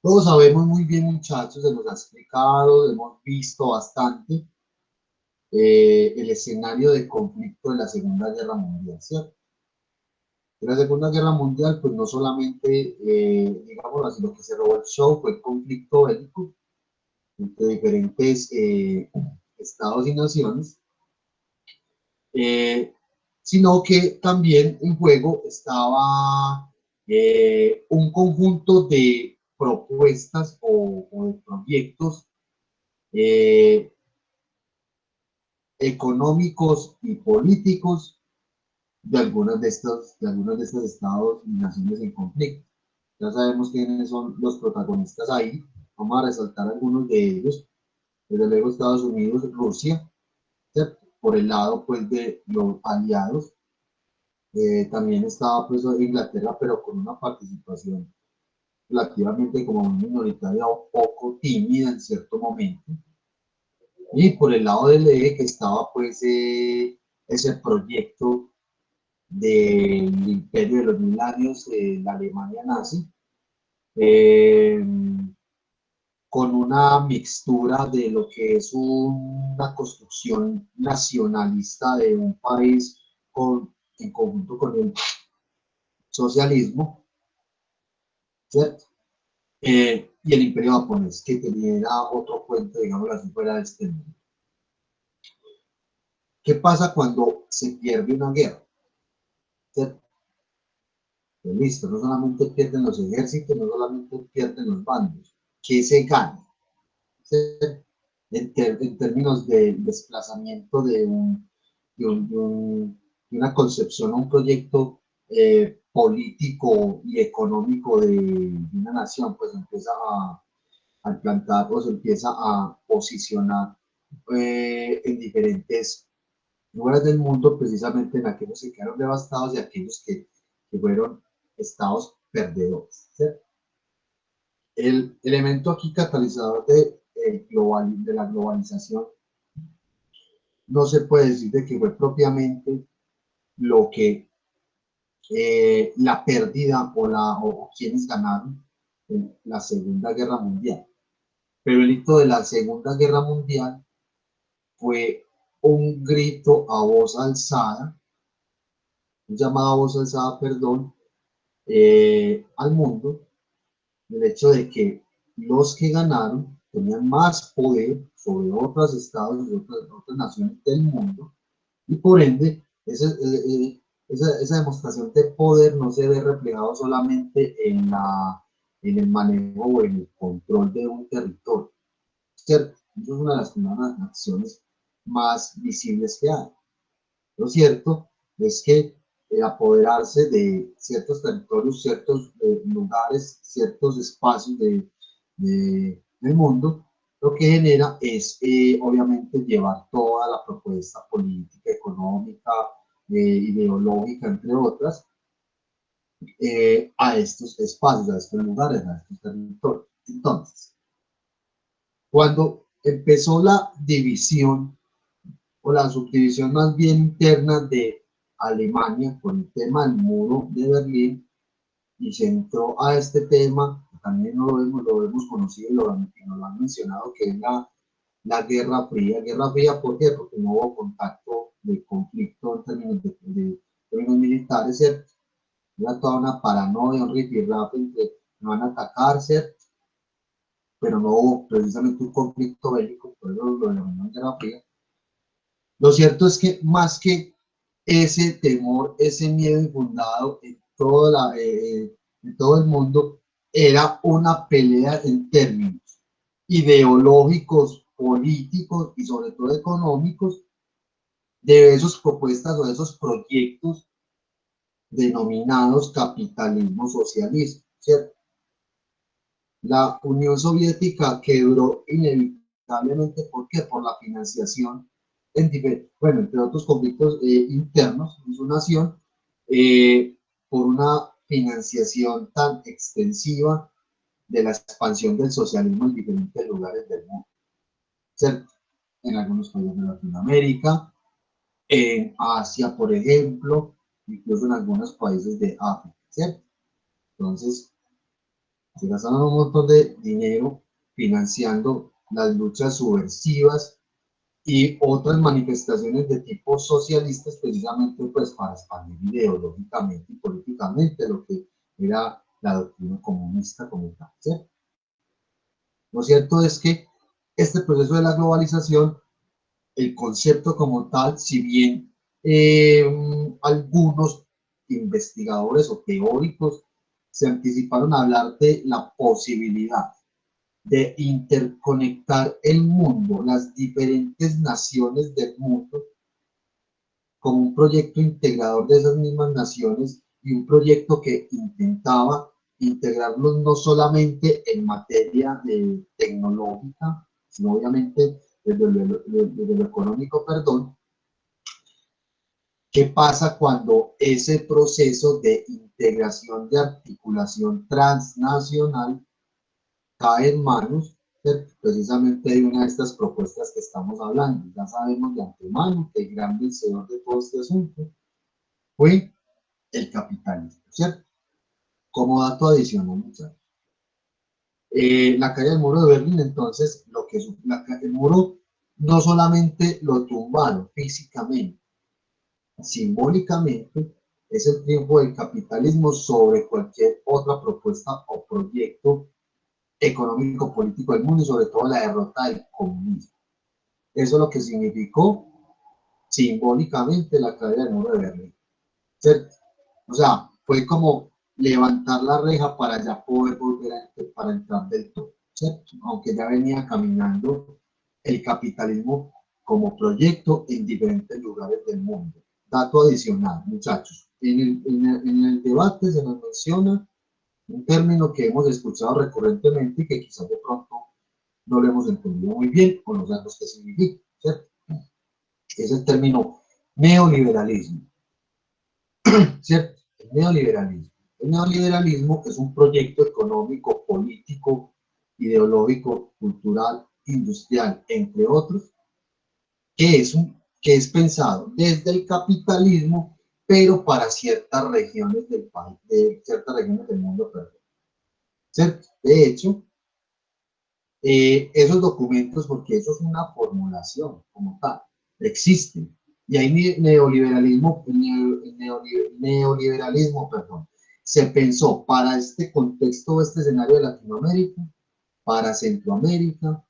todos sabemos muy bien, muchachos, se nos ha explicado, hemos visto bastante el escenario de conflicto de la Segunda Guerra Mundial, ¿cierto? En la Segunda Guerra Mundial, pues no solamente, digamos así, lo que se robó el show fue el conflicto bélico entre diferentes estados y naciones, eh, sino que también en juego estaba un conjunto de propuestas o de proyectos eh, económicos y políticos de algunos de estos estados y naciones en conflicto. Ya sabemos quiénes son los protagonistas ahí. Vamos a resaltar algunos de ellos. Desde luego Estados Unidos, Rusia, ¿cierto? Por el lado pues de los aliados. También estaba pues Inglaterra, pero con una participación relativamente como muy minoritaria o poco tímida en cierto momento. Y por el lado del eje que estaba pues ese proyecto del imperio de los 1000 años, la Alemania nazi, eh, con una mixtura de lo que es una construcción nacionalista de un país en conjunto con el socialismo, ¿cierto? Y el imperio japonés, que tenía otro cuento, digamos así, fuera de este mundo. ¿Qué pasa cuando se pierde una guerra? ¿Cierto? Pues listo, no solamente pierden los ejércitos, no solamente pierden los bandos, ¿qué se gana? ¿Cierto? En términos de desplazamiento de una concepción o un proyecto político y económico de una nación, pues empieza a plantar o se empieza a posicionar en diferentes lugares del mundo, precisamente en aquellos que quedaron devastados y aquellos que fueron estados perdedores, ¿cierto? El elemento aquí catalizador de la globalización no se puede decir de que fue propiamente lo que la pérdida o quienes ganaron en la Segunda Guerra Mundial. Pero el hito de la Segunda Guerra Mundial fue un grito a voz alzada, un llamado a voz alzada, perdón, al mundo, el hecho de que los que ganaron tenían más poder sobre otros estados y otras naciones del mundo, y por ende esa demostración de poder no se ve reflejado solamente en el manejo o en el control de un territorio, ¿cierto? Eso es una de las acciones más visibles que hay. Lo cierto es que apoderarse de ciertos territorios, ciertos lugares, ciertos espacios del mundo, lo que genera es obviamente llevar toda la propuesta política, económica, ideológica, entre otras, a estos espacios, a estos lugares, a estos territorios. Entonces, cuando empezó la división o la subdivisión más bien interna de Alemania con el tema del muro de Berlín, y se entró a este tema, también lo hemos conocido y nos lo han mencionado, que es la Guerra Fría. Guerra Fría, ¿por qué? Porque no hubo contacto de conflicto en términos de términos militares, ¿cierto? Era toda una paranoia, un rifirrafe entre me van a atacar, ¿cierto? Pero no hubo precisamente un conflicto bélico, por eso lo denominaron Guerra Fría. Lo cierto es que más que ese temor, ese miedo infundado en todo el mundo, era una pelea en términos ideológicos, políticos y sobre todo económicos de esas propuestas o de esos proyectos denominados capitalismo socialismo, ¿cierto? La Unión Soviética quebró inevitablemente, ¿por qué? Por la financiación, bueno, entre otros conflictos internos en su nación, por una financiación tan extensiva de la expansión del socialismo en diferentes lugares del mundo, ¿cierto? En algunos países de Latinoamérica, en Asia, por ejemplo, incluso en algunos países de África, ¿cierto? Entonces, se gastaron un montón de dinero financiando las luchas subversivas y otras manifestaciones de tipo socialistas, precisamente pues para expandir ideológicamente y políticamente lo que era la doctrina comunista como tal, ¿cierto? Lo cierto es que este proceso de la globalización, el concepto como tal, si bien algunos investigadores o teóricos se anticiparon a hablar de la posibilidad de interconectar el mundo, las diferentes naciones del mundo, como un proyecto integrador de esas mismas naciones y un proyecto que intentaba integrarlos no solamente en materia tecnológica, sino obviamente desde lo económico, perdón. ¿Qué pasa cuando ese proceso de integración, de articulación transnacional cae en manos precisamente de una de estas propuestas que estamos hablando? Ya sabemos de antemano que el gran vencedor de todo este asunto fue el capitalismo, ¿cierto? Como dato adicional, muchachos. La caída del muro de Berlín, entonces, el muro no solamente lo tumbaron físicamente, simbólicamente es el triunfo del capitalismo sobre cualquier otra propuesta o proyecto económico político del mundo y sobre todo la derrota del comunismo. Eso es lo que significó simbólicamente la caída del muro de Berlín, ¿cierto? O sea, fue como levantar la reja para ya poder volver para entrar del todo, ¿cierto? Aunque ya venía caminando el capitalismo como proyecto en diferentes lugares del mundo. Dato adicional, muchachos, en el debate se nos menciona un término que hemos escuchado recurrentemente y que quizás de pronto no lo hemos entendido muy bien o no sabemos qué significa, ¿cierto? Es el término neoliberalismo, ¿cierto? El neoliberalismo. El neoliberalismo es un proyecto económico, político, ideológico, cultural, industrial, entre otros, que es pensado desde el capitalismo, pero para ciertas regiones del país, de ciertas regiones del mundo, perdón, ¿cierto? De hecho, esos documentos, porque eso es una formulación como tal, existen. Y hay neoliberalismo, perdón, se pensó para este contexto, este escenario de Latinoamérica, para Centroamérica,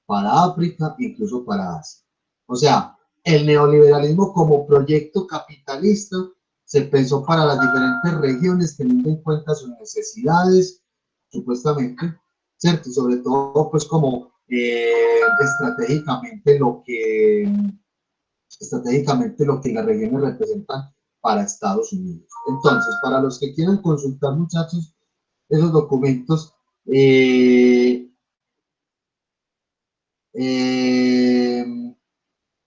para África, incluso para Asia. O sea, el neoliberalismo como proyecto capitalista se pensó para las diferentes regiones, teniendo en cuenta sus necesidades, supuestamente, ¿cierto? Y sobre todo, pues como estratégicamente lo que las regiones representan para Estados Unidos. Entonces, para los que quieran consultar, muchachos, esos documentos,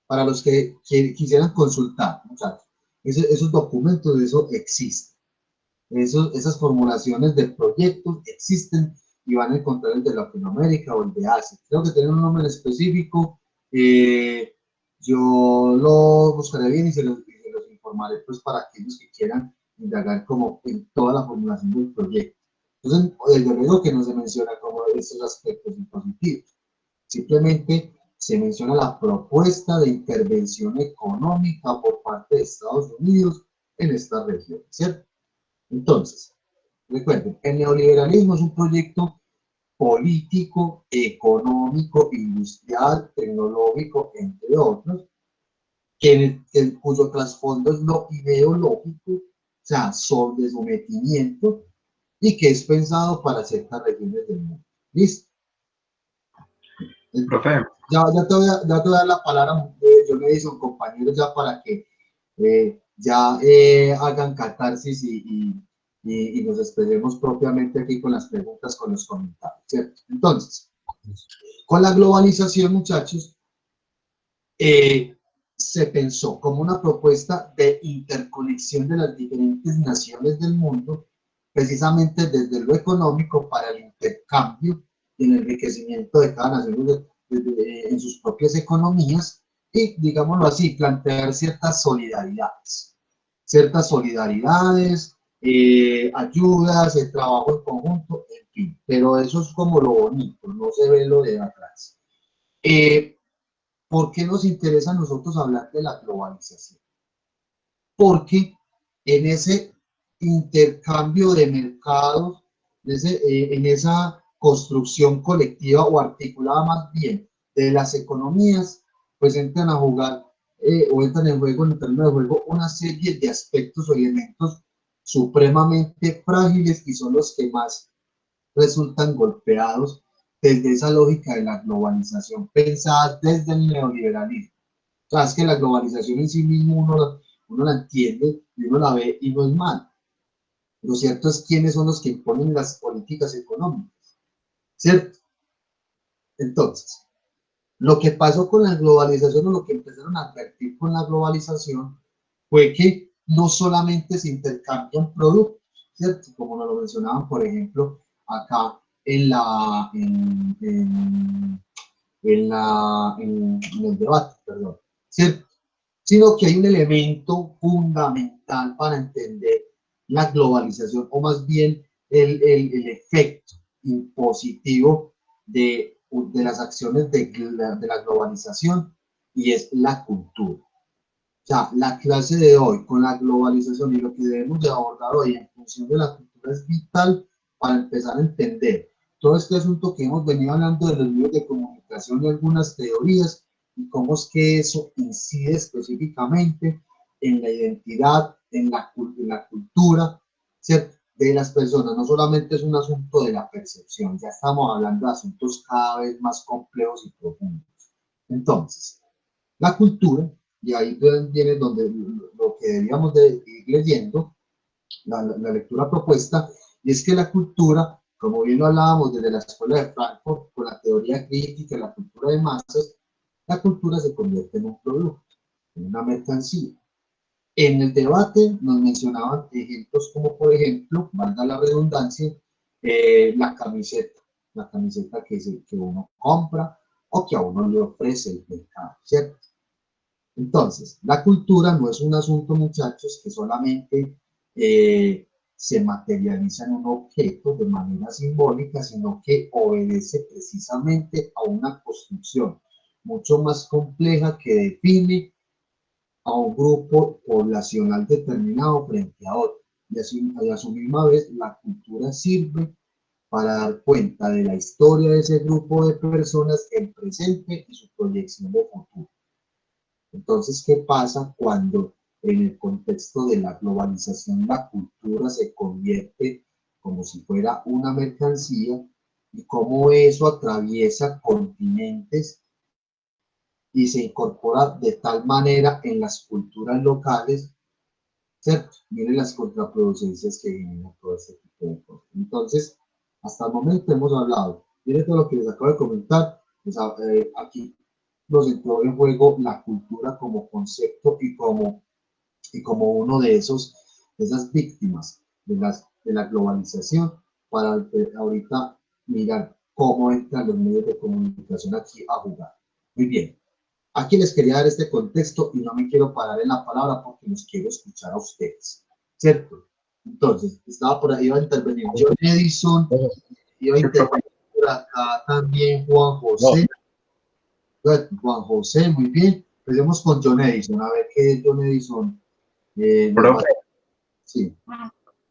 para los que quisieran consultar, muchachos, esos documentos, eso existe. Esas formulaciones de proyectos existen y van a encontrar el de Latinoamérica o el de Asia. Creo que tienen un nombre específico. Yo lo buscaré bien y se los informaré pues para aquellos que quieran indagar como en toda la formulación del proyecto. Entonces, el derecho que no se menciona como estos aspectos impositivos. Simplemente se menciona la propuesta de intervención económica por parte de Estados Unidos en esta región, ¿cierto? Entonces, recuerden, el neoliberalismo es un proyecto político, económico, industrial, tecnológico, entre otros, cuyo trasfondo es lo ideológico, o sea, de sometimiento, y que es pensado para ciertas regiones del mundo. ¿Listo? Profe. Ya te voy a dar la palabra, yo le dije a un compañero ya para que hagan catarsis y nos expresemos propiamente aquí con las preguntas, con los comentarios, ¿cierto? Entonces, con la globalización, muchachos, se pensó como una propuesta de interconexión de las diferentes naciones del mundo, precisamente desde lo económico para el intercambio y el enriquecimiento de cada nación en sus propias economías y, digámoslo así, plantear ciertas solidaridades, ayudas, el trabajo en conjunto, en fin, pero eso es como lo bonito, no se ve lo de atrás. ¿Por qué nos interesa a nosotros hablar de la globalización? Porque en ese intercambio de mercados, en esa construcción colectiva o articulada más bien de las economías, pues entran a jugar o entran en juego, en el terreno de juego, una serie de aspectos o elementos supremamente frágiles y son los que más resultan golpeados desde esa lógica de la globalización pensada desde el neoliberalismo. O sea, es que la globalización en sí mismo uno la entiende y uno la ve y no es mal. Lo cierto es quiénes son los que imponen las políticas económicas, ¿cierto? Entonces, lo que pasó con la globalización o lo que empezaron a advertir con la globalización fue que no solamente se intercambian productos, ¿cierto? Como nos lo mencionaban, por ejemplo, acá en el debate, perdón, ¿cierto? Sino que hay un elemento fundamental para entender la globalización, o más bien el efecto impositivo de las acciones de la globalización, y es la cultura. sea, la clase de hoy con la globalización y lo que debemos de abordar hoy en función de la cultura es vital para empezar a entender todo este asunto que hemos venido hablando de los medios de comunicación y algunas teorías y cómo es que eso incide específicamente en la identidad, en la cultura, ¿cierto?, de las personas. No solamente es un asunto de la percepción, ya estamos hablando de asuntos cada vez más complejos y profundos. Entonces, la cultura, y ahí viene donde lo que deberíamos de ir leyendo, la lectura propuesta, y es que la cultura, como bien lo hablábamos desde la escuela de Frankfurt, con la teoría crítica, la cultura de masas, la cultura se convierte en un producto, en una mercancía. En el debate nos mencionaban ejemplos como, por ejemplo, valga la redundancia, la camiseta que uno compra o que a uno le ofrece el mercado, ¿cierto? Entonces, la cultura no es un asunto, muchachos, que solamente se materializa en un objeto de manera simbólica, sino que obedece precisamente a una construcción mucho más compleja que define a un grupo poblacional determinado frente a otro. Y a su misma vez, la cultura sirve para dar cuenta de la historia de ese grupo de personas, el presente y su proyección de futuro. Entonces, ¿qué pasa cuando en el contexto de la globalización la cultura se convierte como si fuera una mercancía y cómo eso atraviesa continentes y se incorpora de tal manera en las culturas locales, ¿cierto? Miren las contraproducencias que genera todo este tipo de cosas. Entonces, hasta el momento hemos hablado, miren todo lo que les acabo de comentar, pues, aquí nos entró en juego la cultura como concepto y como uno de esas víctimas de la globalización, para ahorita mirar cómo entran los medios de comunicación aquí a jugar. Muy bien. Aquí les quería dar este contexto y no me quiero parar en la palabra porque los quiero escuchar a ustedes, ¿cierto? Entonces, estaba por ahí, iba a intervenir John Edison, iba a intervenir por acá también Juan José. Juan José, muy bien. Empecemos con John Edison, a ver qué es John Edison. Profe, Sí.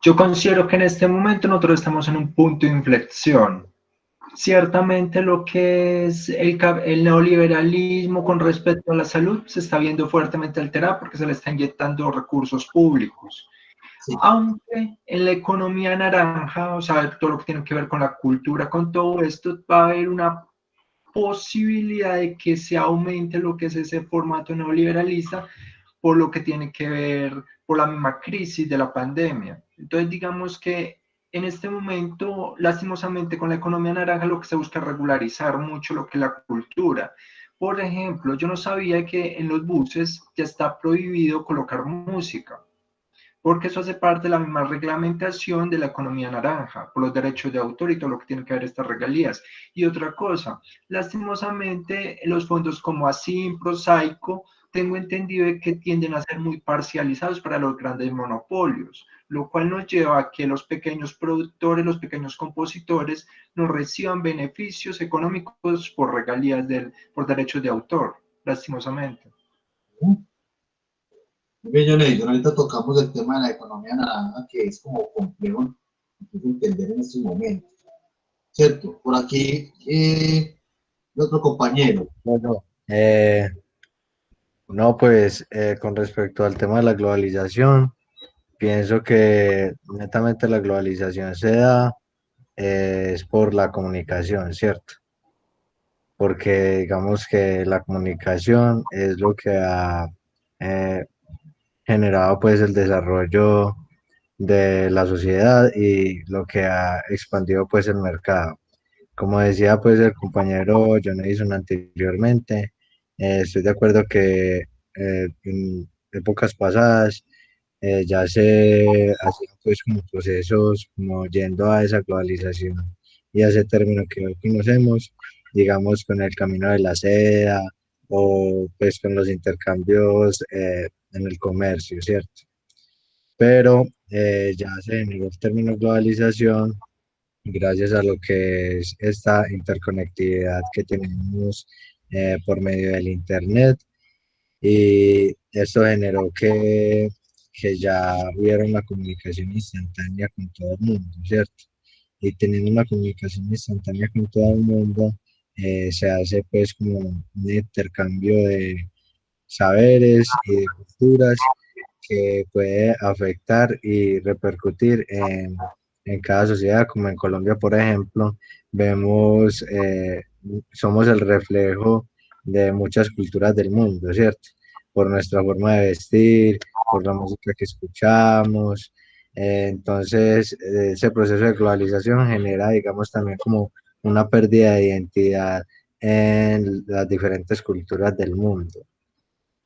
yo considero que en este momento nosotros estamos en un punto de inflexión. Ciertamente lo que es el neoliberalismo con respecto a la salud se está viendo fuertemente alterado porque se le está inyectando recursos públicos. Sí. Aunque en la economía naranja, o sea, todo lo que tiene que ver con la cultura, con todo esto, va a haber una posibilidad de que se aumente lo que es ese formato neoliberalista por lo que tiene que ver por la misma crisis de la pandemia. Entonces, digamos que en este momento, lastimosamente, con la economía naranja lo que se busca es regularizar mucho lo que es la cultura. Por ejemplo, yo no sabía que en los buses ya está prohibido colocar música, porque eso hace parte de la misma reglamentación de la economía naranja, por los derechos de autor y todo lo que tiene que ver estas regalías. Y otra cosa, lastimosamente, los fondos como ASIM, Prosaico, tengo entendido que tienden a ser muy parcializados para los grandes monopolios, lo cual nos lleva a que los pequeños productores, los pequeños compositores, no reciban beneficios económicos por regalías, por derechos de autor, lastimosamente. Bien, John Edison, ahorita tocamos el tema de la economía naranja, que es como complejo entender en estos momentos, ¿cierto? Por aquí, otro compañero. Bueno, no, pues con respecto al tema de la globalización, pienso que netamente la globalización se da es por la comunicación, ¿cierto? Porque digamos que la comunicación es lo que ha eh, generado pues el desarrollo de la sociedad y lo que ha expandido pues el mercado. Como decía pues el compañero John Edison anteriormente, estoy de acuerdo que en épocas pasadas ya se hacían pues como procesos como yendo a esa globalización y a ese término que hoy conocemos, digamos con el camino de la seda o pues con los intercambios en el comercio, ¿cierto? Pero ya se generó el término globalización gracias a lo que es esta interconectividad que tenemos por medio del Internet y esto generó que ya hubiera una comunicación instantánea con todo el mundo, ¿cierto? Y teniendo una comunicación instantánea con todo el mundo, se hace pues como un intercambio de saberes y de culturas que puede afectar y repercutir en cada sociedad, como en Colombia, por ejemplo, vemos, somos el reflejo de muchas culturas del mundo, ¿cierto? Por nuestra forma de vestir, por la música que escuchamos. Entonces, ese proceso de globalización genera, digamos, también como una pérdida de identidad en las diferentes culturas del mundo.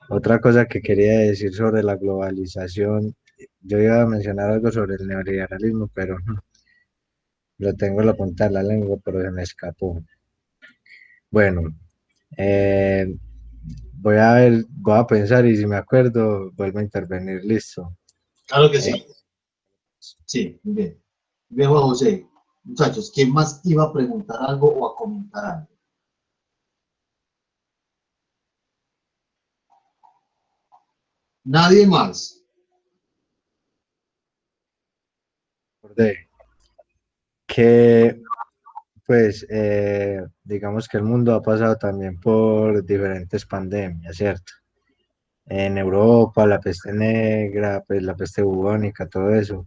Otra cosa que quería decir sobre la globalización, yo iba a mencionar algo sobre el neoliberalismo, pero lo tengo en la punta de la lengua, pero se me escapó. Bueno, eh, voy a pensar y si me acuerdo, vuelvo a intervenir, listo. Claro que sí. Sí, muy bien. Bien, Juan José. Muchachos, ¿quién más iba a preguntar algo o a comentar algo? Nadie más. Recordé que, pues, digamos que el mundo ha pasado también por diferentes pandemias, ¿cierto? En Europa, la peste negra, pues la peste bubónica, todo eso.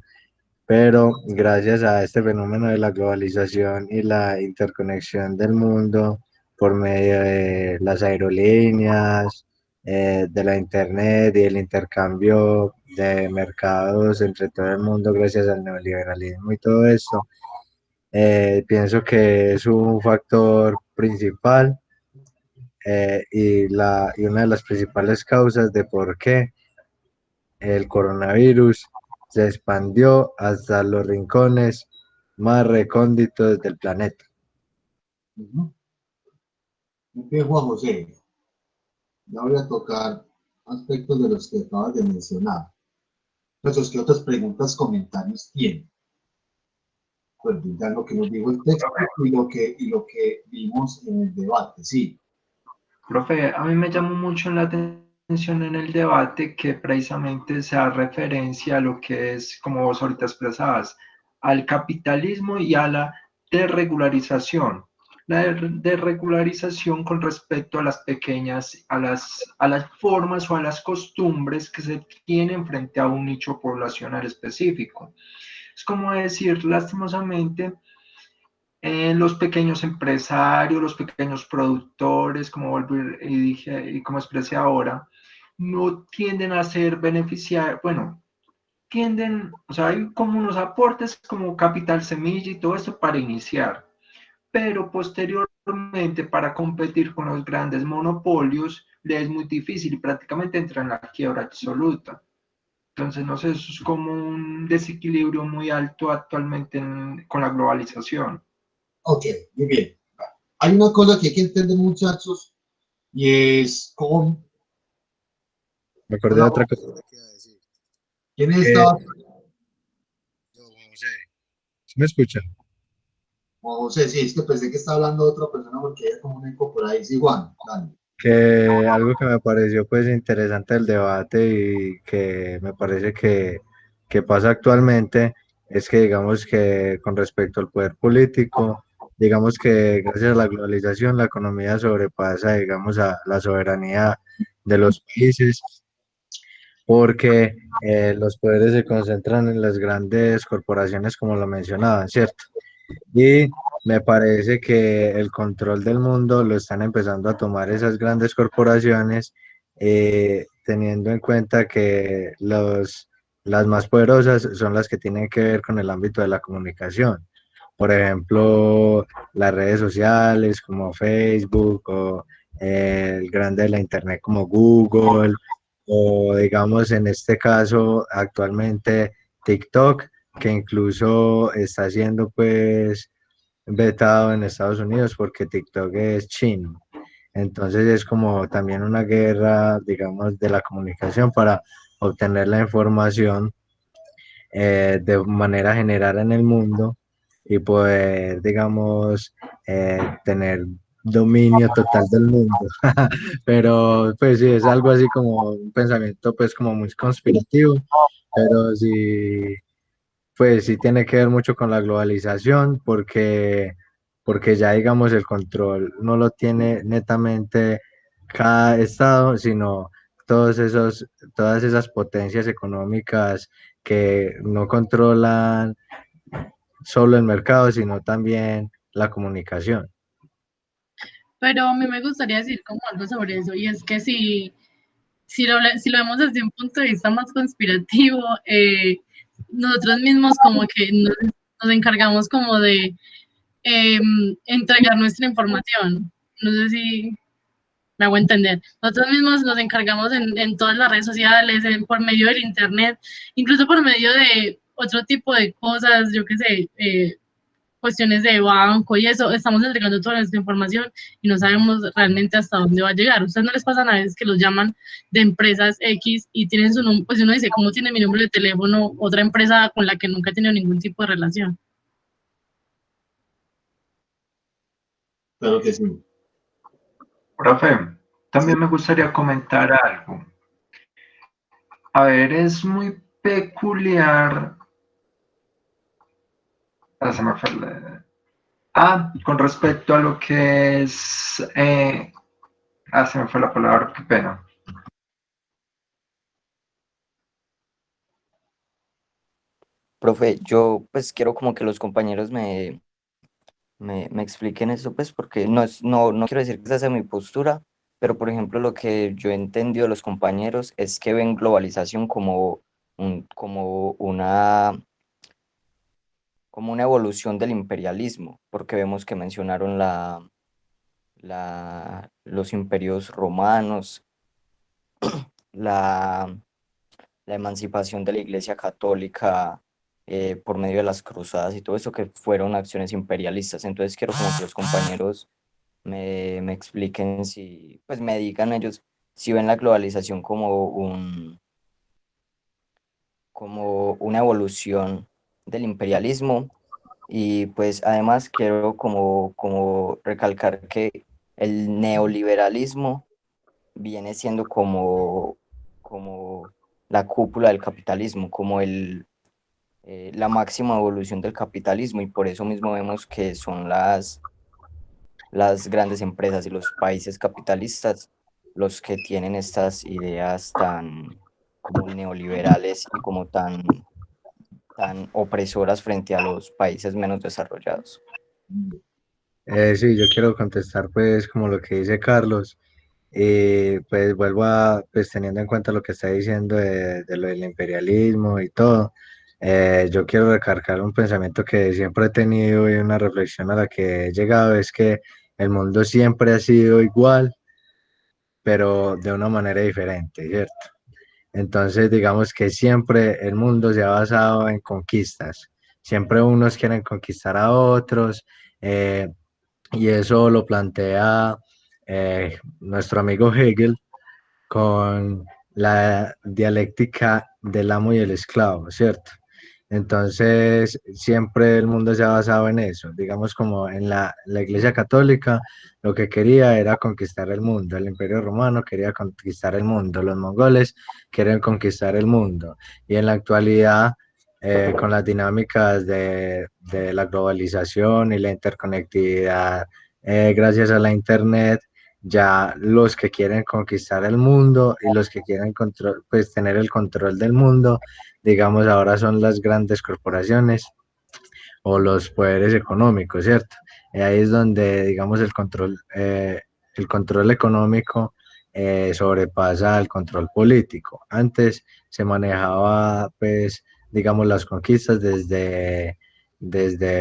Pero gracias a este fenómeno de la globalización y la interconexión del mundo por medio de las aerolíneas, de la internet y el intercambio de mercados entre todo el mundo gracias al neoliberalismo y todo esto, pienso que es un factor principal, y una de las principales causas de por qué el coronavirus se expandió hasta los rincones más recónditos del planeta. Muy bien, Juan José. Ya voy a tocar aspectos de los que acabas de mencionar. Entonces, ¿qué otras preguntas, comentarios tienen? Pues ya lo que nos dijo el texto y lo que vimos en el debate, sí. Profe, a mí me llamó mucho la atención en el debate que precisamente se da referencia a lo que es, como vos ahorita expresabas, al capitalismo y a la desregularización. La desregularización con respecto a las pequeñas, a las formas o a las costumbres que se tienen frente a un nicho poblacional específico. Es como decir, lastimosamente, los pequeños empresarios, los pequeños productores, como volví y dije y como expresé ahora, no tienden a ser beneficiarios, bueno, tienden, o sea, hay como unos aportes como capital semilla y todo esto para iniciar, pero posteriormente para competir con los grandes monopolios les es muy difícil y prácticamente entran en la quiebra absoluta. Entonces, no sé, eso es como un desequilibrio muy alto actualmente con la globalización. Ok, muy bien. Hay una cosa que hay que entender, muchachos, y es cómo... Me acordé de otra cosa que iba a decir. ¿Quién Que, estaba? ¿sí me escuchan? Juan José, sí, es que pensé que estaba hablando de otra persona porque hay como un eco por ahí. Sí, Juan, dale. Que algo que me pareció pues interesante del debate y que me parece que pasa actualmente es que digamos que con respecto al poder político, digamos que gracias a la globalización la economía sobrepasa digamos a la soberanía de los países porque los poderes se concentran en las grandes corporaciones como lo mencionaban, ¿cierto? Y me parece que el control del mundo lo están empezando a tomar esas grandes corporaciones, teniendo en cuenta que las más poderosas son las que tienen que ver con el ámbito de la comunicación. Por ejemplo, las redes sociales como Facebook o el grande de la Internet como Google o digamos en este caso actualmente TikTok, que incluso está siendo pues vetado en Estados Unidos porque TikTok es chino. Entonces es como también una guerra, digamos, de la comunicación para obtener la información de manera general en el mundo y poder, digamos, tener dominio total del mundo. Pero pues sí, es algo así como un pensamiento pues como muy conspirativo, pero sí, pues sí tiene que ver mucho con la globalización porque ya digamos el control no lo tiene netamente cada estado, sino todas esas potencias económicas que no controlan solo el mercado, sino también la comunicación. Pero a mí me gustaría decir como algo sobre eso, y es que si lo vemos desde un punto de vista más conspirativo, nosotros mismos como que nos encargamos como de entregar nuestra información. No sé si me hago entender. Nosotros mismos nos encargamos en todas las redes sociales, por medio del internet, incluso por medio de otro tipo de cosas, yo qué sé, cuestiones de banco y eso, estamos entregando toda nuestra información y no sabemos realmente hasta dónde va a llegar. ¿A ustedes no les pasa a veces que los llaman de empresas X y tienen su nombre, pues uno dice, ¿cómo tiene mi número de teléfono otra empresa con la que nunca he tenido ningún tipo de relación? Claro que sí. Profe, también me gustaría comentar algo. A ver, es muy peculiar. Se me fue con respecto a lo que es. Se me fue la palabra, qué pena. Profe, yo pues quiero como que los compañeros me expliquen eso, pues porque no quiero decir que esa sea mi postura, pero por ejemplo lo que yo he entendido de los compañeros es que ven globalización como una evolución del imperialismo, porque vemos que mencionaron los imperios romanos, la, la emancipación de la Iglesia Católica por medio de las cruzadas y todo eso, que fueron acciones imperialistas. Entonces quiero como que los compañeros me expliquen si, pues me digan ellos si ven la globalización como una evolución del imperialismo. Y pues además quiero como recalcar que el neoliberalismo viene siendo como la cúpula del capitalismo, como la máxima evolución del capitalismo, y por eso mismo vemos que son las grandes empresas y los países capitalistas los que tienen estas ideas tan como neoliberales y como tan opresoras frente a los países menos desarrollados. Sí, yo quiero contestar pues como lo que dice Carlos. Pues vuelvo pues teniendo en cuenta lo que está diciendo de lo del imperialismo y todo, yo quiero recargar un pensamiento que siempre he tenido y una reflexión a la que he llegado, es que el mundo siempre ha sido igual, pero de una manera diferente, ¿cierto? Entonces, digamos que siempre el mundo se ha basado en conquistas. Siempre unos quieren conquistar a otros, y eso lo plantea nuestro amigo Hegel con la dialéctica del amo y el esclavo, ¿cierto? Entonces, siempre el mundo se ha basado en eso. Digamos, como en la Iglesia Católica, lo que quería era conquistar el mundo. El Imperio Romano quería conquistar el mundo. Los mongoles quieren conquistar el mundo. Y en la actualidad, con las dinámicas de la globalización y la interconectividad, gracias a la Internet, ya los que quieren conquistar el mundo y los que quieren pues, tener el control del mundo, digamos, ahora son las grandes corporaciones o los poderes económicos, ¿cierto? Y ahí es donde, digamos, el control económico sobrepasa al control político. Antes se manejaba, pues, digamos, las conquistas desde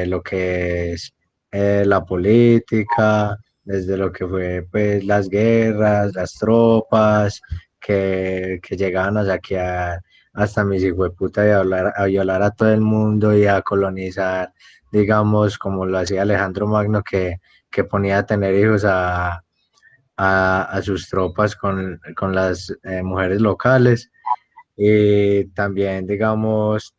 lo que es la política, desde lo que fue, pues, las guerras, las tropas que llegaban a saquear hasta mis hijueputa y a violar a todo el mundo y a colonizar, digamos, como lo hacía Alejandro Magno, que ponía a tener hijos a sus tropas con las mujeres locales. Y también, digamos,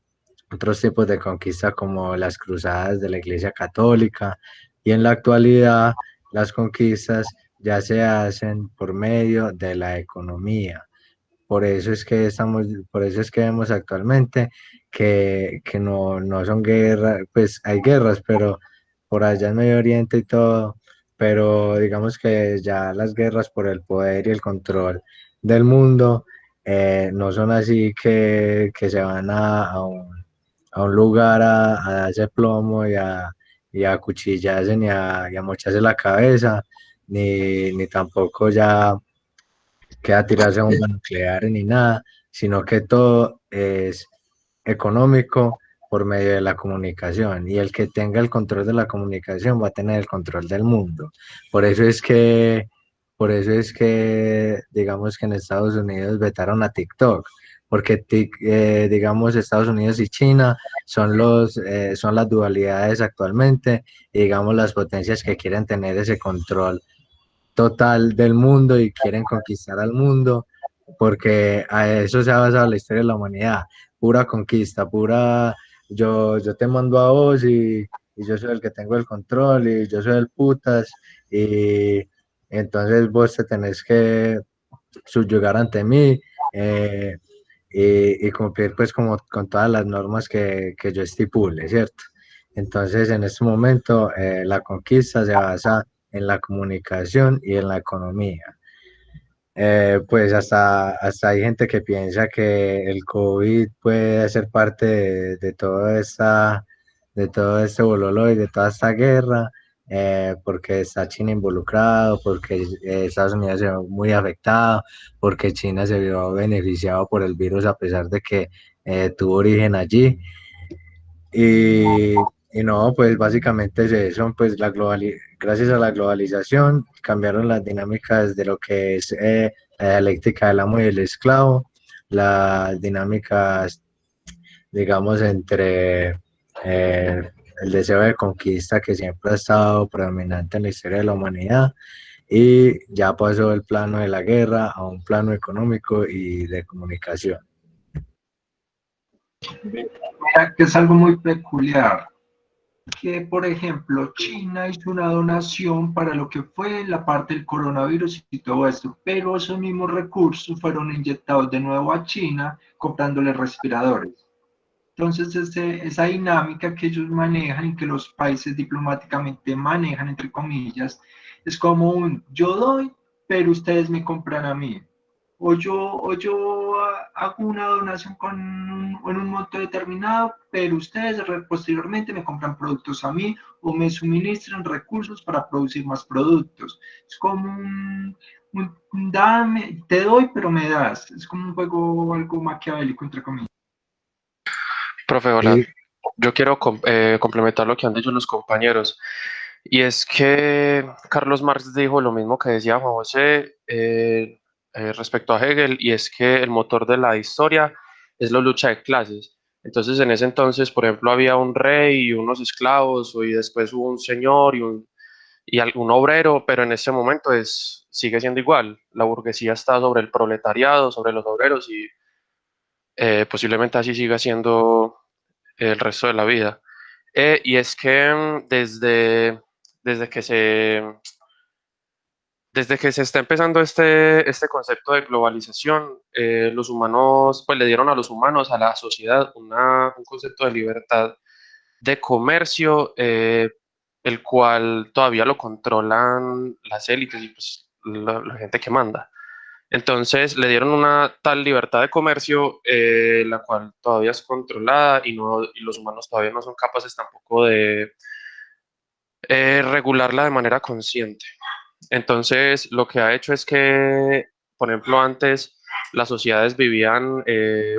otros tipos de conquista como las cruzadas de la Iglesia Católica. Y en la actualidad, las conquistas ya se hacen por medio de la economía. Por eso es que vemos actualmente que no son guerras, pues hay guerras, pero por allá en Medio Oriente y todo, pero digamos que ya las guerras por el poder y el control del mundo no son así que se van a un lugar a darse plomo y a cuchillarse y a mocharse la cabeza, ni tampoco ya queda tirarse bombas nucleares ni nada, sino que todo es económico por medio de la comunicación y el que tenga el control de la comunicación va a tener el control del mundo. Por eso es que, por eso es que digamos que en Estados Unidos vetaron a TikTok, porque digamos Estados Unidos y China son las dualidades actualmente y digamos las potencias que quieren tener ese control total del mundo y quieren conquistar al mundo, porque a eso se ha basado la historia de la humanidad, pura conquista, yo te mando a vos y yo soy el que tengo el control y yo soy el putas y entonces vos te tenés que subyugar ante mí eh, y cumplir pues como con todas las normas que yo estipule, ¿cierto? Entonces en este momento la conquista se basa en la comunicación y en la economía. Pues hasta hay gente que piensa que el COVID puede ser parte de todo este bololo y de toda esta guerra, porque está China involucrado, porque Estados Unidos se vio muy afectado, porque China se vio beneficiado por el virus a pesar de que tuvo origen allí. Y, y no, pues básicamente es eso, pues gracias a la globalización cambiaron las dinámicas de lo que es la dialéctica del amo y el esclavo, las dinámicas, digamos, entre el deseo de conquista que siempre ha estado predominante en la historia de la humanidad y ya pasó del plano de la guerra a un plano económico y de comunicación. Mira, que es algo muy peculiar, que por ejemplo China hizo una donación para lo que fue la parte del coronavirus y todo esto, pero esos mismos recursos fueron inyectados de nuevo a China comprándole respiradores. Entonces, esa dinámica que ellos manejan y que los países diplomáticamente manejan, entre comillas, es como un yo doy, pero ustedes me compran a mí. O yo hago una donación en un monto determinado, pero ustedes posteriormente me compran productos a mí o me suministran recursos para producir más productos. Es como un dame, te doy, pero me das. Es como un juego algo maquiavélico, entre comillas. Profe, hola. Yo quiero complementar lo que han dicho los compañeros. Y es que Carlos Marx dijo lo mismo que decía Juan José respecto a Hegel, y es que el motor de la historia es la lucha de clases. Entonces, en ese entonces, por ejemplo, había un rey y unos esclavos, y después hubo un señor y un obrero, pero en ese momento sigue siendo igual. La burguesía está sobre el proletariado, sobre los obreros, y posiblemente así siga siendo el resto de la vida. Y es que desde que desde que se está empezando este concepto de globalización, los humanos, pues le dieron a los humanos, a la sociedad, un concepto de libertad de comercio, el cual todavía lo controlan las élites y pues la gente que manda. Entonces le dieron una tal libertad de comercio, la cual todavía es controlada y los humanos todavía no son capaces tampoco de regularla de manera consciente. Entonces lo que ha hecho es que, por ejemplo, antes las sociedades vivían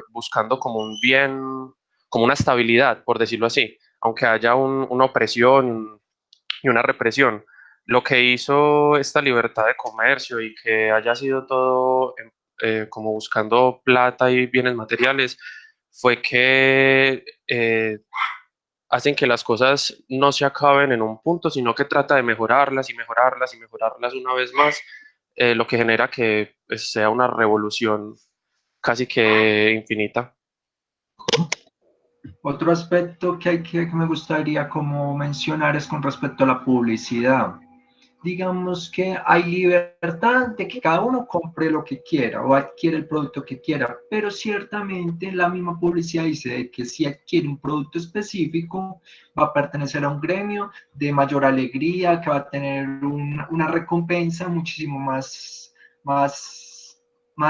buscando como un bien, como una estabilidad, por decirlo así, aunque haya una opresión y una represión. Lo que hizo esta libertad de comercio y que haya sido todo como buscando plata y bienes materiales fue que hacen que las cosas no se acaben en un punto, sino que trata de mejorarlas y mejorarlas y mejorarlas una vez más, lo que genera que pues, sea una revolución casi que infinita. Otro aspecto que me gustaría como mencionar es con respecto a la publicidad. digamos que hay libertad de que cada uno compre lo que quiera o adquiere el producto que quiera, pero ciertamente la misma publicidad dice de que si adquiere un producto específico va a pertenecer a un gremio de mayor alegría, que va a tener una recompensa muchísimo más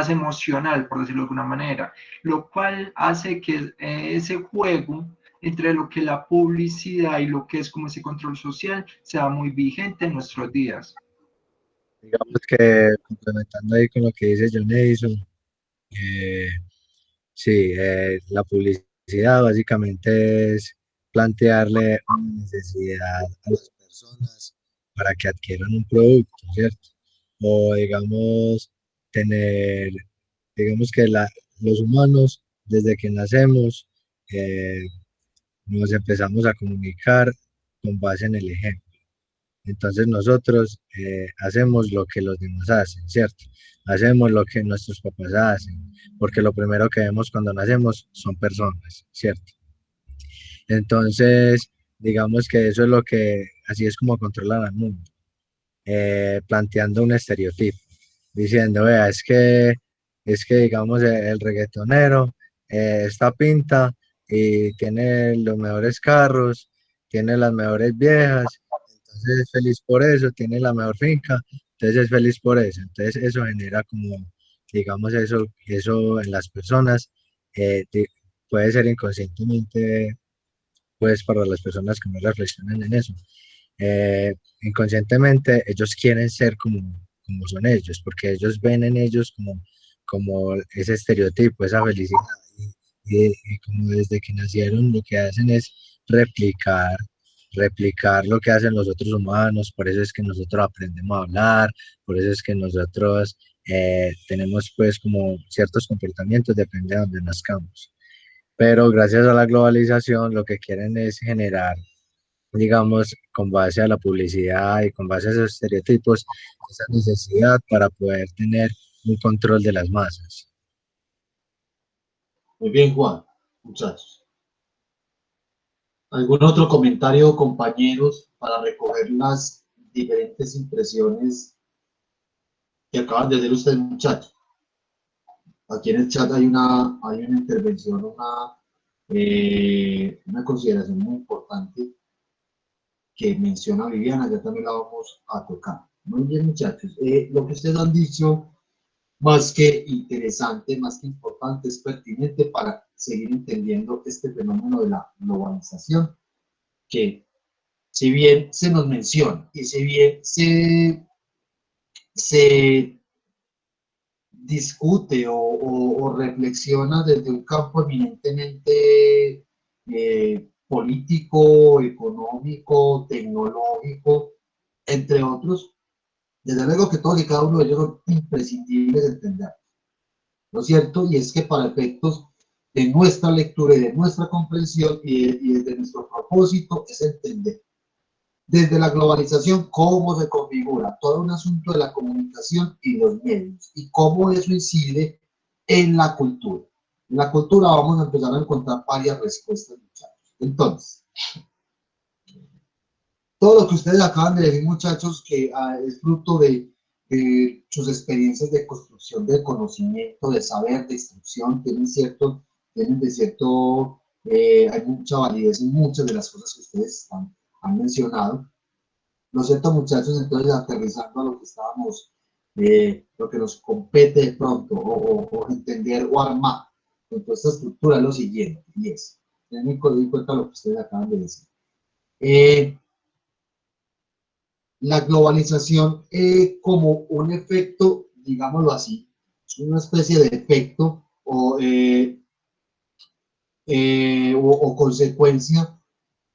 emocional, por decirlo de alguna manera, lo cual hace que ese juego entre lo que la publicidad y lo que es como ese control social sea muy vigente en nuestros días. Digamos que complementando ahí con lo que dice John Edison, eh, sí, la publicidad básicamente es plantearle una necesidad a las personas para que adquieran un producto, ¿cierto? O digamos, tener, digamos que los humanos, desde que nacemos, eh, nos empezamos a comunicar con base en el ejemplo. Entonces nosotros hacemos lo que los demás hacen, ¿cierto? Hacemos lo que nuestros papás hacen, porque lo primero que vemos cuando nacemos son personas, ¿cierto? Entonces, digamos que eso es lo que, así es como controlan al mundo, planteando un estereotipo, diciendo, vea, es que digamos, el reggaetonero está pinta y tiene los mejores carros, tiene las mejores viejas, entonces es feliz por eso, tiene la mejor finca, entonces es feliz por eso. Entonces eso genera como, digamos, eso en las personas, puede ser inconscientemente, pues para las personas que no reflexionan en eso. Inconscientemente ellos quieren ser como son ellos, porque ellos ven en ellos como ese estereotipo, esa felicidad. Y como desde que nacieron lo que hacen es replicar lo que hacen los otros humanos, por eso es que nosotros aprendemos a hablar, por eso es que nosotros tenemos pues como ciertos comportamientos, depende de donde nazcamos. Pero gracias a la globalización lo que quieren es generar, digamos, con base a la publicidad y con base a esos estereotipos, esa necesidad para poder tener un control de las masas. Muy bien, Juan, muchachos. ¿Algún otro comentario, compañeros, para recoger las diferentes impresiones que acaban de hacer ustedes, muchachos? Aquí en el chat hay una intervención, una consideración muy importante que menciona Viviana, ya también la vamos a tocar. Muy bien, muchachos. Lo que ustedes han dicho, más que interesante, más que importante, es pertinente para seguir entendiendo este fenómeno de la globalización, que si bien se nos menciona y si bien se discute o reflexiona desde un campo eminentemente político, económico, tecnológico, entre otros, desde luego que todos y cada uno de ellos son imprescindibles de entender, ¿no es cierto? Y es que para efectos de nuestra lectura y de nuestra comprensión y desde nuestro propósito es entender desde la globalización cómo se configura todo un asunto de la comunicación y los medios y cómo eso incide en la cultura. En la cultura vamos a empezar a encontrar varias respuestas, muchachos. Entonces, todo lo que ustedes acaban de decir, muchachos, que es fruto de sus experiencias de construcción del conocimiento, de saber, de instrucción, hay mucha validez en muchas de las cosas que ustedes han mencionado. Lo cierto, muchachos, entonces aterrizando a lo que estábamos, lo que nos compete de pronto, o entender o armar con toda esta estructura, es lo siguiente, y es, ten en cuenta lo que ustedes acaban de decir. La globalización como un efecto, digámoslo así, es una especie de efecto o consecuencia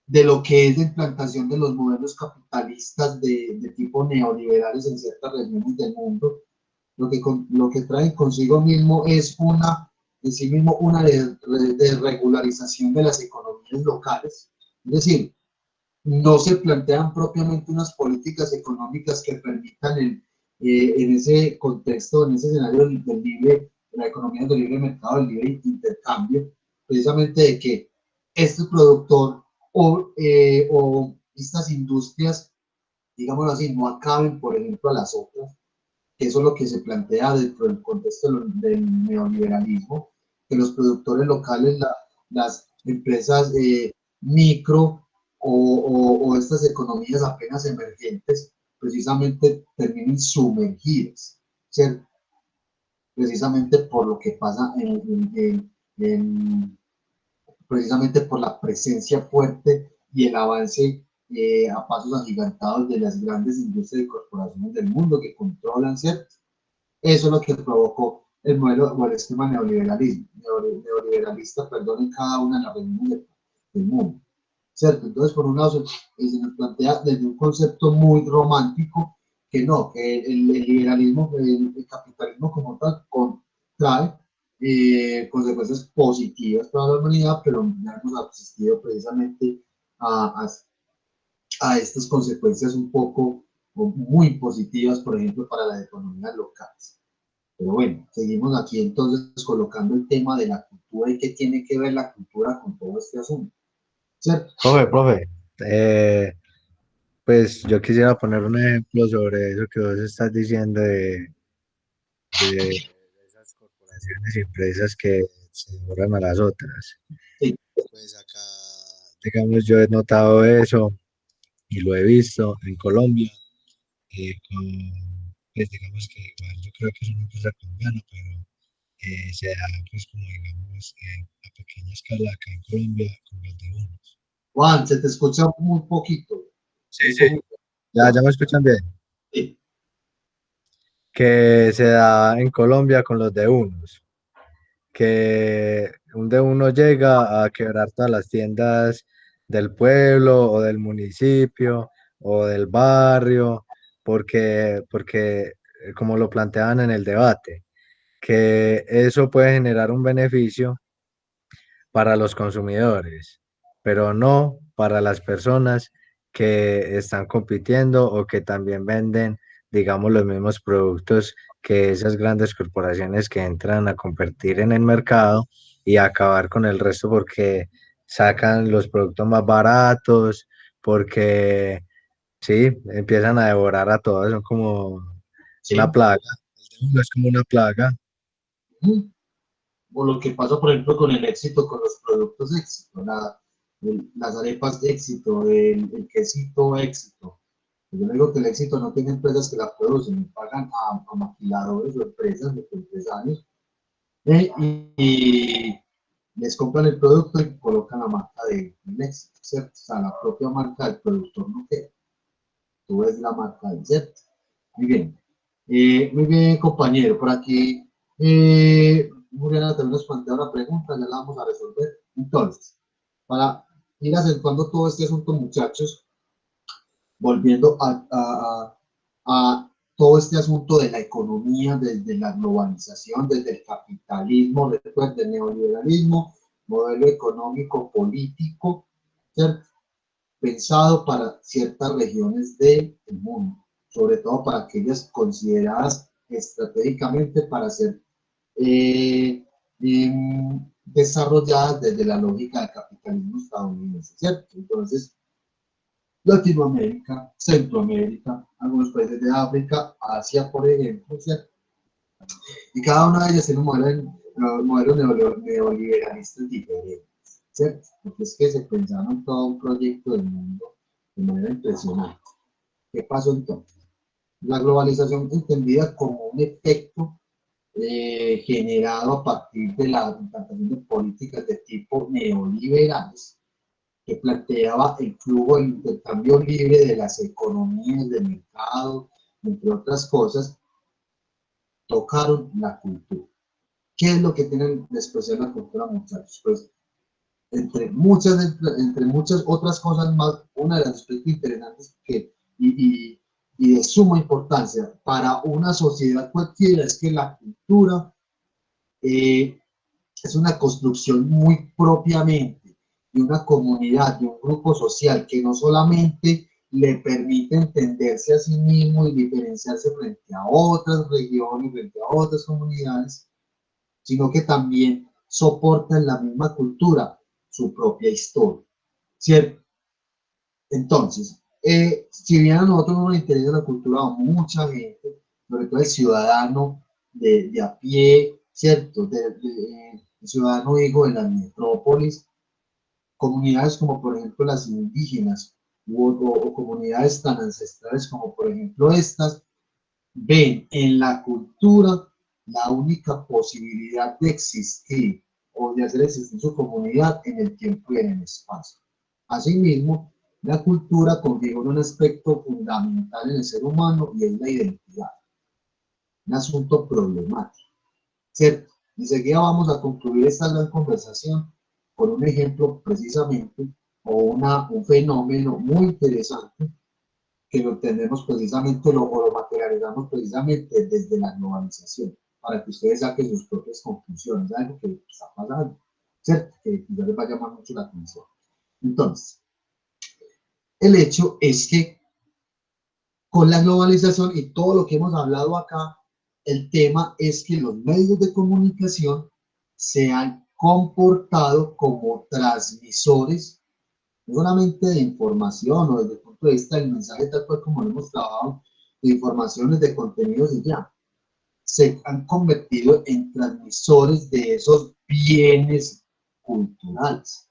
de lo que es la implantación de los modelos capitalistas de tipo neoliberales en ciertas regiones del mundo, lo que trae consigo mismo es en sí mismo una desregularización de las economías locales. Es decir, no se plantean propiamente unas políticas económicas que permitan en ese contexto, en ese escenario de la economía del libre mercado, del libre intercambio, precisamente de que este productor o estas industrias digámoslo así, no acaben, por ejemplo, a las otras, que eso es lo que se plantea dentro del contexto del neoliberalismo, que los productores locales, las empresas micro o estas economías apenas emergentes, precisamente terminen sumergidas, ¿cierto? Precisamente por lo que pasa precisamente por la presencia fuerte y el avance a pasos agigantados de las grandes industrias y corporaciones del mundo que controlan, ¿cierto? Eso es lo que provocó el modelo o el esquema neoliberalista, perdón, en cada una de las regiones del mundo, ¿cierto? Entonces, por un lado, se nos plantea desde un concepto muy romántico que no, que el liberalismo, el capitalismo como tal, trae consecuencias positivas para la humanidad, pero ya hemos asistido precisamente a estas consecuencias un poco o muy positivas, por ejemplo, para las economías locales. Pero bueno, seguimos aquí entonces colocando el tema de la cultura y qué tiene que ver la cultura con todo este asunto, ¿cierto? Profe, pues yo quisiera poner un ejemplo sobre eso que vos estás diciendo de esas corporaciones y empresas que se devoran a las otras. Sí. Pues acá, digamos, yo he notado eso y lo he visto en Colombia, pues digamos que igual yo creo que es una empresa colombiana, pero se da pues como digamos a pequeña escala acá en Colombia con los de unos. Juan, se te escucha muy poquito. Sí, sí. Ya me escuchan bien. Sí. Que se da en Colombia con los de unos. Que un de uno llega a quebrar todas las tiendas del pueblo o del municipio o del barrio, porque como lo planteaban en el debate, que eso puede generar un beneficio para los consumidores, pero no para las personas que están compitiendo o que también venden, digamos, los mismos productos que esas grandes corporaciones que entran a competir en el mercado y acabar con el resto porque sacan los productos más baratos, porque sí, empiezan a devorar a todos, son como una plaga, es como una plaga. O lo que pasa, por ejemplo, con el éxito, con los productos éxito, las arepas de éxito, el quesito éxito. Yo digo que el éxito no tiene empresas que la producen, pagan a maquiladores o empresas, o empresarios, y les compran el producto y colocan la marca del éxito, ¿cierto? O sea, la propia marca del productor no queda. Tú ves la marca del, ¿cierto? Muy bien, compañero. Por aquí, Juliana también nos plantea una pregunta, ya la vamos a resolver. Entonces, para ir acentuando todo este asunto, muchachos, volviendo a todo este asunto de la economía, desde la globalización, desde el capitalismo, después del neoliberalismo, modelo económico, político, ¿cierto? Pensado para ciertas regiones del mundo, sobre todo para aquellas consideradas estratégicamente para ser desarrolladas desde la lógica del capitalismo estadounidense, ¿cierto? Entonces, Latinoamérica, Centroamérica, algunos países de África, Asia, por ejemplo, ¿cierto? Y cada una de ellas tiene un modelo neoliberalista diferente, ¿cierto? Porque es que se pensaron todo un proyecto del mundo de manera impresionante. ¿Qué pasó entonces? La globalización entendida como un efecto generado a partir de la implantación de políticas de tipo neoliberales que planteaba el flujo, el intercambio libre de las economías de mercado, entre otras cosas, tocaron la cultura. ¿Qué es lo que tienen de especial la cultura, muchachos? Pues, entre muchas otras cosas más, una de las aspectos interesantes y de suma importancia para una sociedad cualquiera es que la cultura es una construcción muy propiamente de una comunidad, de un grupo social que no solamente le permite entenderse a sí mismo y diferenciarse frente a otras regiones, frente a otras comunidades, sino que también soporta en la misma cultura su propia historia, ¿cierto? Entonces, Si bien a nosotros no nos interesa la cultura, a mucha gente, sobre todo el ciudadano de a pie, ¿cierto? El ciudadano hijo de las metrópolis, comunidades como por ejemplo las indígenas o comunidades tan ancestrales como por ejemplo estas, ven en la cultura la única posibilidad de existir o de hacer existir su comunidad en el tiempo y en el espacio. Asimismo, la cultura configura un aspecto fundamental en el ser humano y es la identidad. Un asunto problemático, ¿cierto? Enseguida vamos a concluir esta gran conversación con un ejemplo precisamente o un fenómeno muy interesante que lo tenemos precisamente, o lo materializamos precisamente desde la globalización, para que ustedes saquen sus propias conclusiones, algo que está pasando, ¿cierto? Que ya les va a llamar mucho la atención. Entonces, el hecho es que con la globalización y todo lo que hemos hablado acá, el tema es que los medios de comunicación se han comportado como transmisores, no solamente de información o desde el punto de vista del mensaje tal cual como lo hemos trabajado, de informaciones, de contenidos y ya, se han convertido en transmisores de esos bienes culturales.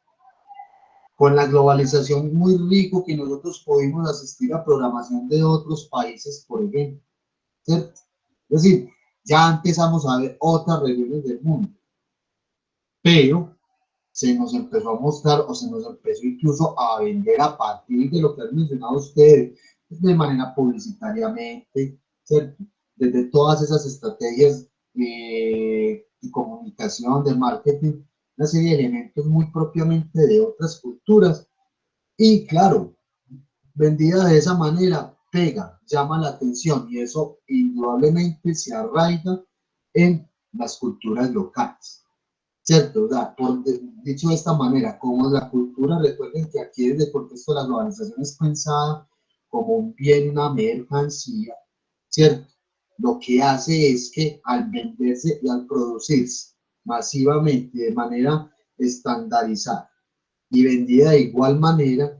Con la globalización muy rico que nosotros pudimos asistir a programación de otros países, por ejemplo, ¿cierto? Es decir, ya empezamos a ver otras regiones del mundo, pero se nos empezó a mostrar o se nos empezó incluso a vender a partir de lo que han mencionado ustedes, de manera publicitariamente, ¿cierto? Desde todas esas estrategias de comunicación, de marketing, una serie de elementos muy propiamente de otras culturas. Y claro, vendida de esa manera, pega, llama la atención y eso indudablemente se arraiga en las culturas locales. ¿Cierto? O sea, dicho de esta manera, como la cultura, recuerden que aquí desde el contexto de la globalización es pensada como un bien, una mercancía, ¿cierto? Lo que hace es que al venderse y al producirse masivamente de manera estandarizada y vendida de igual manera,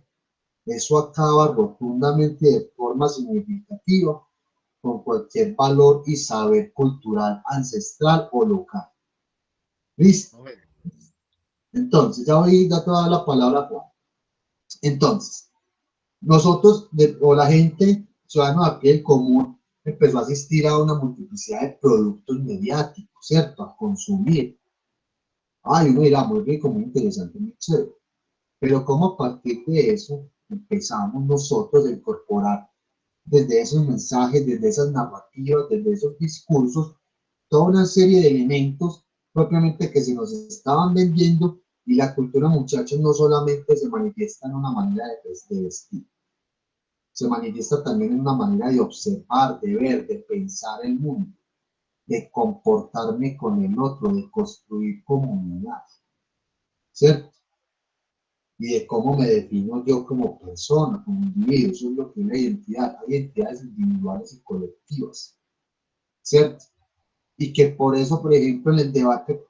eso acaba rotundamente de forma significativa con cualquier valor y saber cultural ancestral o local. ¿Listo? Entonces, ya voy a dar la palabra a Juan. Entonces, nosotros, o la gente, ciudadanos a pie del común, empezó a asistir a una multiplicidad de productos mediáticos, ¿cierto? A consumir. Ay, uno dirá, muy rico, muy interesante, muy chévere. Pero como a partir de eso empezamos nosotros a incorporar desde esos mensajes, desde esas narrativas, desde esos discursos, toda una serie de elementos propiamente que se nos estaban vendiendo. Y la cultura, muchachos, no solamente se manifiesta en una manera de vestir, se manifiesta también en una manera de observar, de ver, de pensar el mundo, de comportarme con el otro, de construir comunidad, ¿cierto? Y de cómo me defino yo como persona, como individuo. Eso es lo que es la identidad. Hay identidades individuales y colectivas, ¿cierto? Y que por eso, por ejemplo, en el debate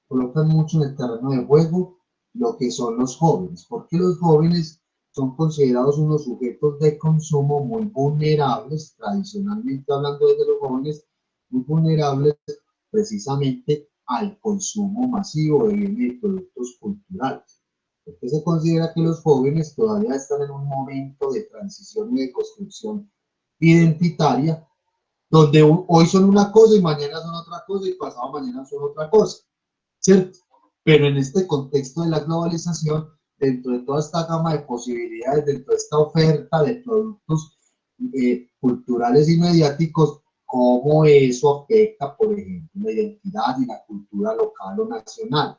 colocan mucho en el terreno de juego lo que son los jóvenes, porque los jóvenes son considerados unos sujetos de consumo muy vulnerables, tradicionalmente hablando desde los jóvenes, muy vulnerables precisamente al consumo masivo de bienes y productos culturales. Porque se considera que los jóvenes todavía están en un momento de transición y de construcción identitaria, donde hoy son una cosa y mañana son otra cosa y pasado mañana son otra cosa, ¿cierto? Pero en este contexto de la globalización, dentro de toda esta gama de posibilidades, dentro de esta oferta de productos culturales y mediáticos, cómo eso afecta, por ejemplo, la identidad y la cultura local o nacional.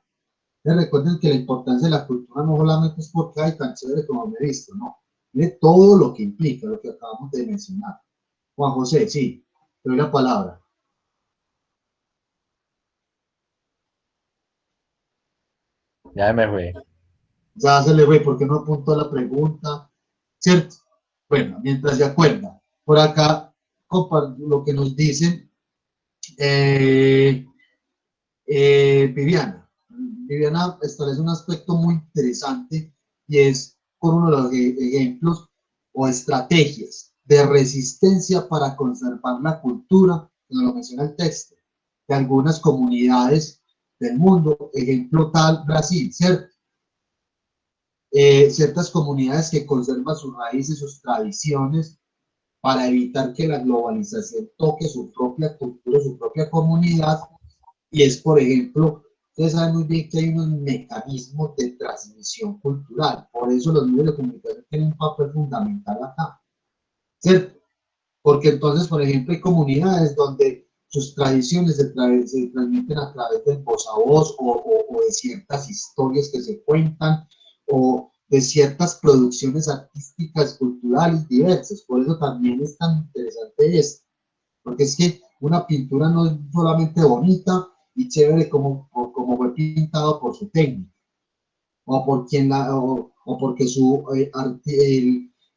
Recuerden que la importancia de la cultura no solamente es porque hay tan chévere como me he visto, no. Mire todo lo que implica, lo que acabamos de mencionar. Juan José, sí, te doy la palabra. Ya me fue. Ya se le fue, porque no apuntó la pregunta, ¿cierto? Bueno, mientras se acuerda, por acá lo que nos dicen Viviana. Viviana establece un aspecto muy interesante y es por uno de los ejemplos o estrategias de resistencia para conservar la cultura, como lo menciona el texto, de algunas comunidades del mundo, ejemplo tal Brasil, ¿cierto? Ciertas comunidades que conservan sus raíces, sus tradiciones, para evitar que la globalización toque su propia cultura, su propia comunidad, y es, por ejemplo, ustedes saben muy bien que hay unos mecanismos de transmisión cultural, por eso los medios de comunicación tienen un papel fundamental acá, ¿cierto? Porque entonces, por ejemplo, hay comunidades donde sus tradiciones se transmiten a través del voz a voz o de ciertas historias que se cuentan o de ciertas producciones artísticas, culturales diversas. Por eso también es tan interesante esto, porque es que una pintura no es solamente bonita y chévere como fue pintado por su técnica o por quien o porque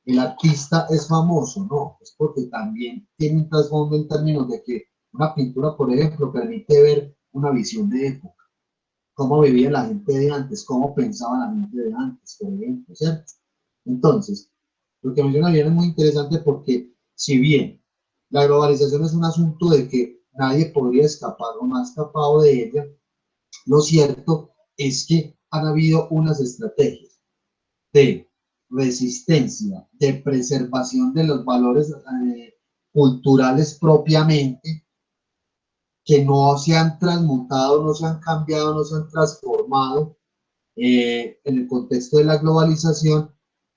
el artista es famoso, no, es porque también tiene un trasfondo en términos de que una pintura, por ejemplo, permite ver una visión de época, cómo vivía la gente de antes, cómo pensaba la gente de antes, por ejemplo, ¿cierto? Entonces, lo que menciona bien es muy interesante porque si bien la globalización es un asunto de que nadie podría escapar o no ha escapado de ella, lo cierto es que han habido unas estrategias de resistencia, de preservación de los valores culturales propiamente, que no se han transmutado, no se han cambiado, no se han transformado en el contexto de la globalización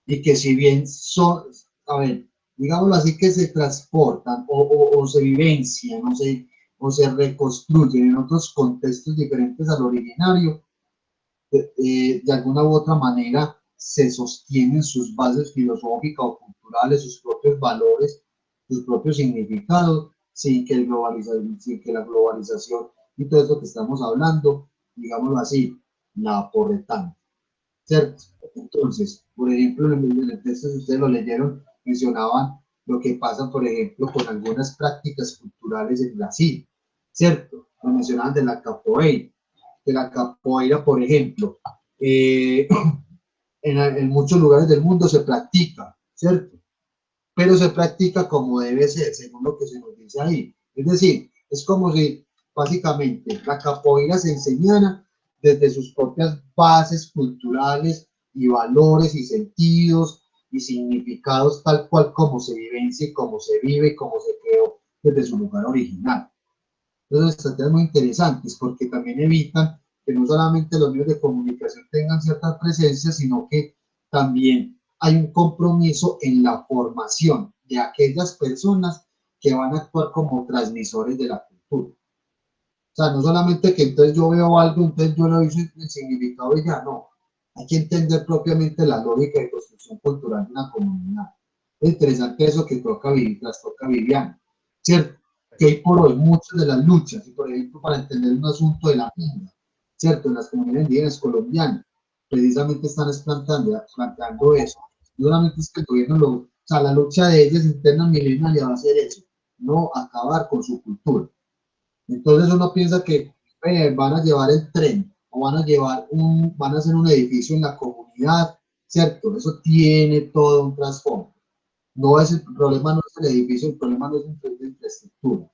y que si bien son, a ver, digámoslo así, que se transportan o se vivencian o se reconstruyen en otros contextos diferentes al originario, de alguna u otra manera se sostienen sus bases filosóficas o culturales, sus propios valores, sus propios significados, sin que la globalización y todo eso que estamos hablando, digámoslo así, la aporre tanto, ¿cierto? Entonces, por ejemplo, en el texto, si ustedes lo leyeron, mencionaban lo que pasa, por ejemplo, con algunas prácticas culturales en Brasil, ¿cierto? Lo mencionaban de la capoeira. De la capoeira, por ejemplo, en muchos lugares del mundo se practica, ¿cierto? Pero se practica como debe ser, según lo que se nos dice ahí. Es decir, es como si básicamente la capoeira se enseñara desde sus propias bases culturales y valores y sentidos y significados tal cual como se vivencia, como se vive, como se creó desde su lugar original. Entonces, estrategias muy interesantes porque también evitan que no solamente los medios de comunicación tengan cierta presencia, sino que también hay un compromiso en la formación de aquellas personas que van a actuar como transmisores de la cultura. O sea, no solamente que entonces yo veo algo, entonces yo lo hice el significado y ya, no. Hay que entender propiamente la lógica de construcción cultural de una comunidad. Es interesante eso que toca Viviana, ¿cierto? Que hoy por hoy muchas de las luchas, y por ejemplo para entender un asunto de la minga, ¿cierto? En las comunidades indígenas colombianas, precisamente están planteando eso. No solamente es que el gobierno o sea, la lucha de ellas interna milenaria va a ser eso, no acabar con su cultura. Entonces uno piensa que van a llevar el tren o van a hacer un edificio en la comunidad, ¿cierto? Eso tiene todo un trasfondo. No es el problema, no es el edificio, el problema no es la infraestructura.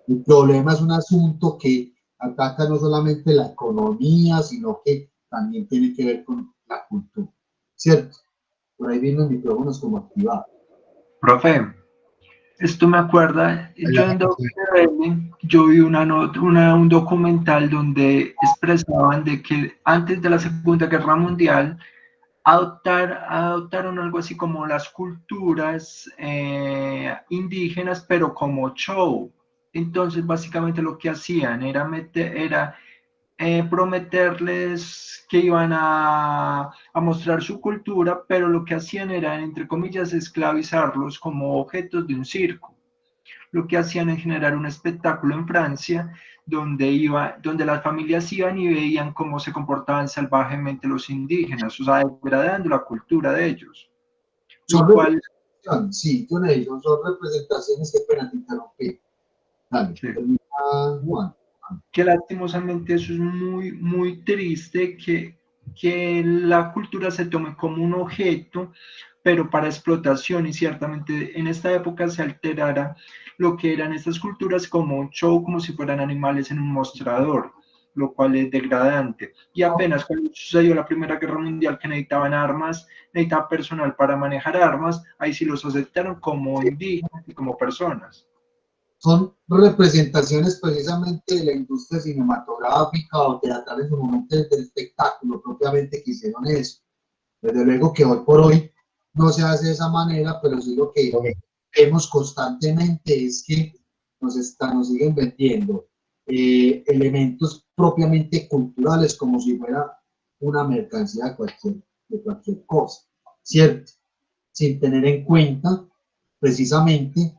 El problema es un asunto que ataca no solamente la economía, sino que también tiene que ver con la cultura, ¿cierto? Por ahí vienen los micrófonos como activados. Profe, esto me acuerda, yo vi un documental donde expresaban de que antes de la Segunda Guerra Mundial adoptaron algo así como las culturas indígenas, pero como show. Entonces, básicamente lo que hacían era prometerles que iban a mostrar su cultura, pero lo que hacían era, entre comillas, esclavizarlos como objetos de un circo. Lo que hacían es generar un espectáculo en Francia donde las familias iban y veían cómo se comportaban salvajemente los indígenas, o sea, degradando la cultura de ellos. Sí, son representaciones que pena te interrumpí. Dale, sí. Juan. Que lastimosamente eso es muy, muy triste, que que la cultura se tome como un objeto, pero para explotación, y ciertamente en esta época se alterara lo que eran estas culturas como un show, como si fueran animales en un mostrador, lo cual es degradante. Y apenas cuando sucedió la Primera Guerra Mundial, que necesitaban armas, necesitaban personal para manejar armas, ahí sí los aceptaron como indígenas y como personas. Son representaciones precisamente de la industria cinematográfica o teatral en su momento del espectáculo, propiamente que hicieron eso. Desde luego que hoy por hoy no se hace de esa manera, pero sí lo que vemos constantemente es que nos siguen vendiendo elementos propiamente culturales como si fuera una mercancía de cualquier cosa, ¿cierto? Sin tener en cuenta precisamente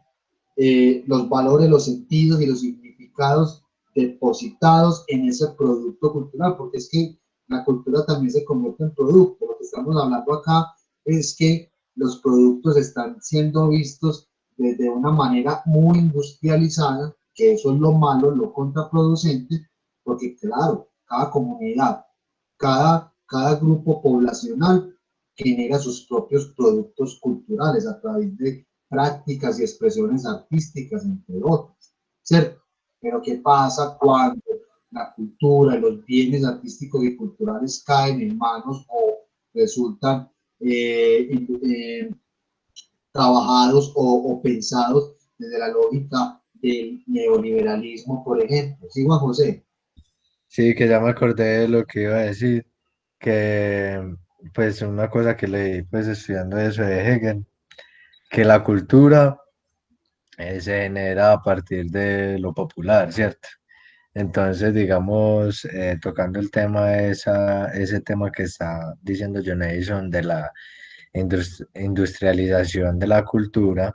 los valores, los sentidos y los significados depositados en ese producto cultural, porque es que la cultura también se convierte en producto. Lo que estamos hablando acá es que los productos están siendo vistos desde una manera muy industrializada, que eso es lo malo, lo contraproducente, porque claro, cada comunidad, cada grupo poblacional genera sus propios productos culturales a través de prácticas y expresiones artísticas, entre otras, ¿cierto? Pero ¿qué pasa cuando la cultura y los bienes artísticos y culturales caen en manos o resultan trabajados o pensados desde la lógica del neoliberalismo, por ejemplo? ¿Sí, Juan José? Sí, que ya me acordé de lo que iba a decir, que pues una cosa que leí pues estudiando eso de Hegel, que la cultura se genera a partir de lo popular, ¿cierto? Entonces, digamos, tocando el tema, ese tema que está diciendo Jonathan de la industrialización de la cultura,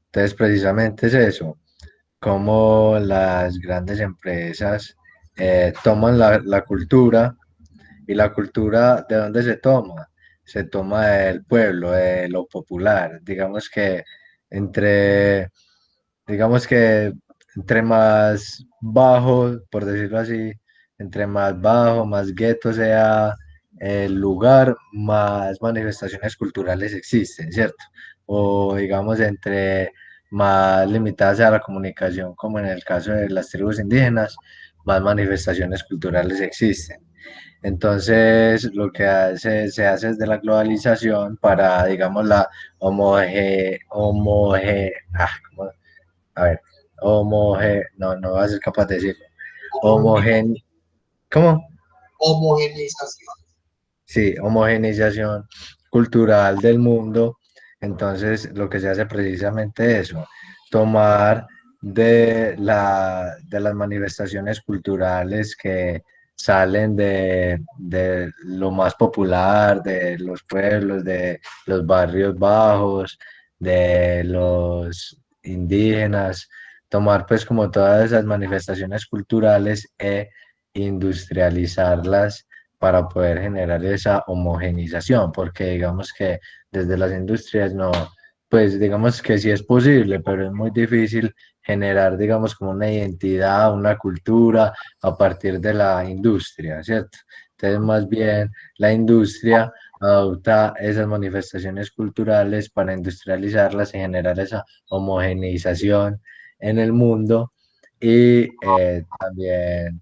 entonces precisamente es eso, cómo las grandes empresas toman la cultura. ¿Y la cultura de dónde se toma? Se toma del pueblo, de lo popular. Entre, digamos que entre más bajo, por decirlo así, entre más bajo, más gueto sea el lugar, más manifestaciones culturales existen, ¿cierto? O digamos, entre más limitada sea la comunicación, como en el caso de las tribus indígenas, más manifestaciones culturales existen. Entonces, lo que se hace desde la globalización para, digamos, la ¿cómo? A ver, no voy a ser capaz de decirlo. Homogen, ¿cómo? Homogeneización. Sí, homogeneización cultural del mundo. Entonces, lo que se hace precisamente eso, tomar de las manifestaciones culturales que salen de lo más popular, de los pueblos, de los barrios bajos, de los indígenas, tomar pues como todas esas manifestaciones culturales e industrializarlas para poder generar esa homogenización, porque digamos que desde las industrias no, pues digamos que sí es posible, pero es muy difícil generar, digamos, como una identidad, una cultura a partir de la industria, ¿cierto? Entonces, más bien, la industria adopta esas manifestaciones culturales para industrializarlas y generar esa homogeneización en el mundo y también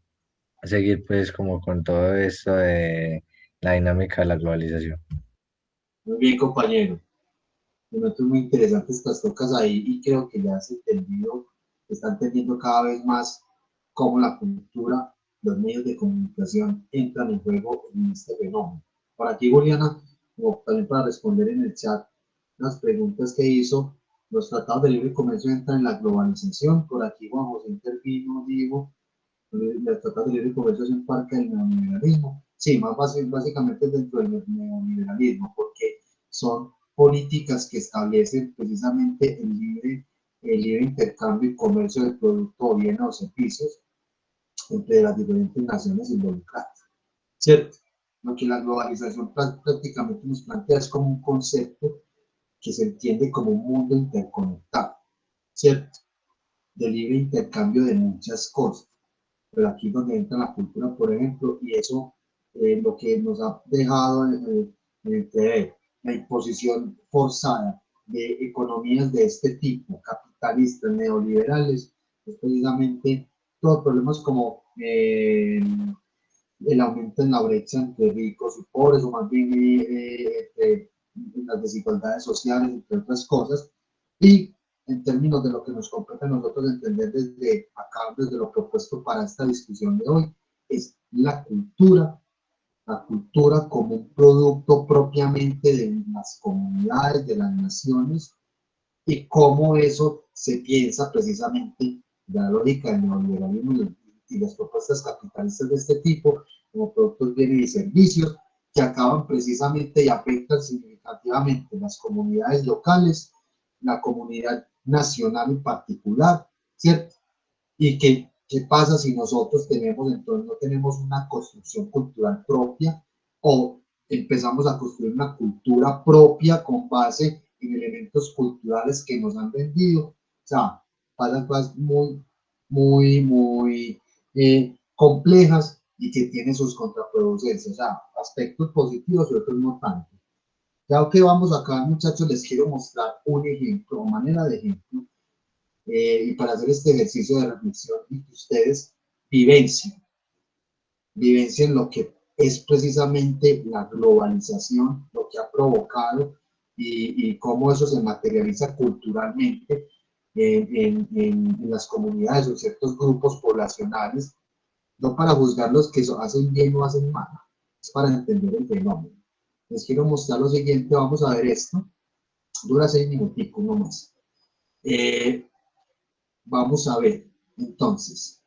seguir pues como con todo esto de la dinámica de la globalización. Muy bien, compañero. Momentos muy interesantes que las tocas ahí y creo que ya se entendido, está entendiendo cada vez más cómo la cultura, los medios de comunicación entran en juego en este fenómeno. Por aquí, Juliana, como también para responder en el chat las preguntas que hizo, los tratados de libre comercio entran en la globalización. Por aquí Juan José intervino, digo, los tratados de libre comercio son parte del neoliberalismo. Sí, más básicamente dentro del neoliberalismo, porque son políticas que establecen precisamente el libre intercambio y comercio de productos o bienes o servicios entre las diferentes naciones involucradas, ¿cierto? Lo que la globalización prácticamente nos plantea es como un concepto que se entiende como un mundo interconectado, ¿cierto? De libre intercambio de muchas cosas. Pero aquí es donde entra la cultura, por ejemplo, y eso lo que nos ha dejado la imposición forzada de economías de este tipo, capitalistas, neoliberales, es precisamente todos problemas como el aumento en la brecha entre ricos y pobres, o más bien las desigualdades sociales, entre otras cosas. Y en términos de lo que nos compete a nosotros entender desde acá, desde lo propuesto para esta discusión de hoy, es la cultura como un producto propiamente de las comunidades, de las naciones, y cómo eso se piensa precisamente de la lógica del neoliberalismo y las propuestas capitalistas de este tipo, como productos, bienes y servicios, que acaban precisamente y afectan significativamente las comunidades locales, la comunidad nacional en particular, ¿cierto? Y ¿qué pasa si nosotros entonces no tenemos una construcción cultural propia, o empezamos a construir una cultura propia con base en elementos culturales que nos han vendido? O sea, pasan cosas muy complejas y que tienen sus contraproducencias, o sea, aspectos positivos y otros no tanto. Ya que vamos acá, muchachos, les quiero mostrar un ejemplo, o manera de ejemplo, y para hacer este ejercicio de reflexión y que ustedes vivencien lo que es precisamente la globalización, lo que ha provocado y cómo eso se materializa culturalmente en las comunidades o en ciertos grupos poblacionales, no para juzgar los que hacen bien o hacen mal, es para entender el fenómeno. Les quiero mostrar lo siguiente, vamos a ver esto, dura 6 minuticos nomás. Vamos a ver, entonces,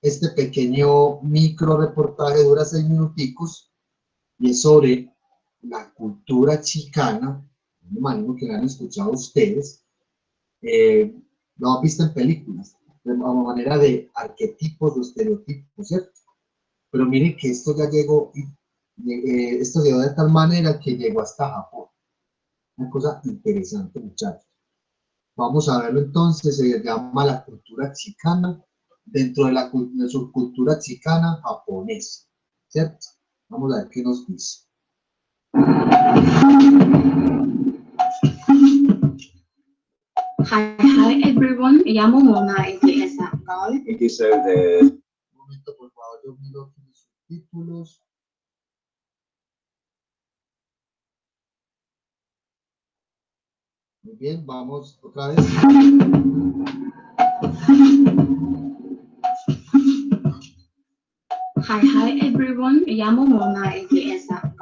este pequeño micro reportaje dura 6 minuticos y es sobre la cultura chicana. Me imagino que lo han escuchado ustedes, lo han visto en películas, de manera de arquetipos o estereotipos, ¿cierto? Pero miren que esto ya llegó, esto llegó de tal manera que llegó hasta Japón. Una cosa interesante, muchachos. Vamos a verlo entonces, se llama la cultura chicana, dentro de la subcultura chicana japonesa, ¿cierto? Vamos a ver qué nos dice. Hi everyone, me llamo Mona Esa. Un momento, por favor, yo miro aquí los subtítulos. Muy bien, vamos otra vez. Hi everyone, me llamo Mona Esa.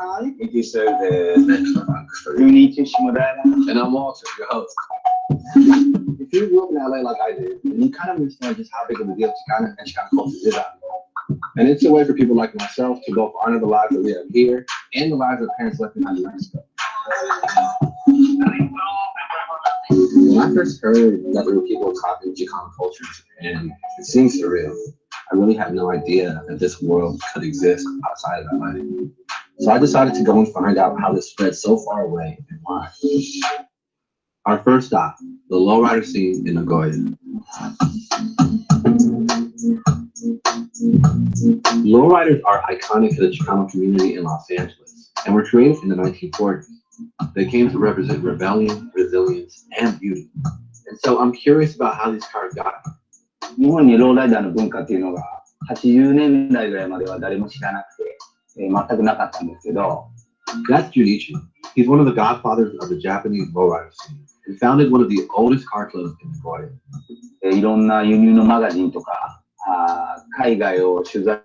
Junichi Shimodara. And I'm Walter, your host. If you grew up in LA like I did, then you kind of understand just how big of a deal Chicana and Chicana culture is out there. And it's a way for people like myself to both honor the lives that we have here and the lives of parents left behind in Mexico. When I first heard that there were people copying Chicana culture in Japan, it seemed surreal. I really had no idea that this world could exist outside of LA. So I decided to go and find out how this spread so far away and why. Our first stop, the lowrider scene in Nagoya. Lowriders are iconic to the Chicano community in Los Angeles and were created in the 1940s. They came to represent rebellion, resilience, and beauty. And so I'm curious about how these cars got here. 日本にローライダーの文化っていうのが80年代ぐらいまでは誰も知らなくて、全くなかったんですけど。That's Junichi. He's one of the godfathers of the Japanese lowrider scene and founded one of the oldest car clubs in Nagoya. いろんな輸入のマガジンとか、海外を取材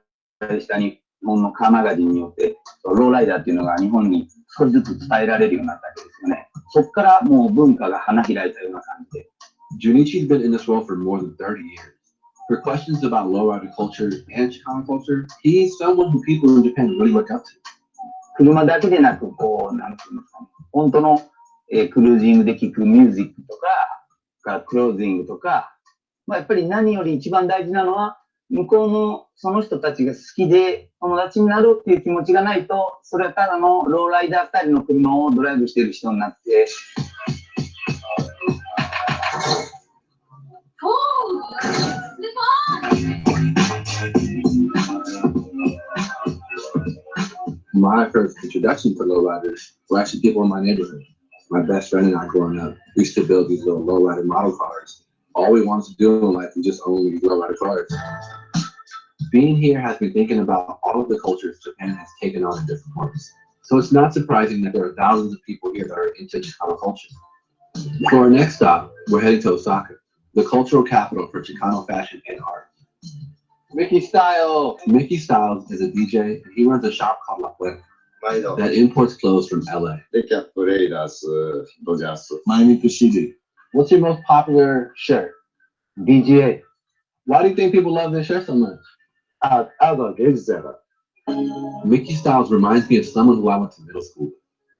した日本のカーマガジンによって、ローライダーっていうのが日本に少しずつ伝えられるようになったわけですよね。そこからもう文化が花開いたような感じで。Junichi's been in this world for more than 30 years. For questions about lowrider culture and Chicano culture, he's someone who people in Japan really look up to. 車だけでなく、こう、なんていうんですかね、本当の、クルージングで聴くミュージックとか、クロージングとか、やっぱり何より一番大事なのは、向こうのその人たちが好きで友達になろうっていう気持ちがないと、それはただのローライダー2人の車をドライブしている人になって、My first introduction to lowriders were actually people in my neighborhood. My best friend and I growing up, we used to build these little lowrider model cars. All we wanted to do in life was just own these lowrider cars. Being here has been thinking about all of the cultures Japan has taken on in different ways. So it's not surprising that there are thousands of people here that are into Chicano culture. For our next stop, we're heading to Osaka, the cultural capital for Chicano fashion and art. Mickey Styles. Mickey Styles is a DJ, and he runs a shop called La Puerta that imports clothes from LA. Miami City. What's your most popular shirt? DGA. Why do you think people love this shirt so much? Mickey Styles reminds me of someone who I went to middle school.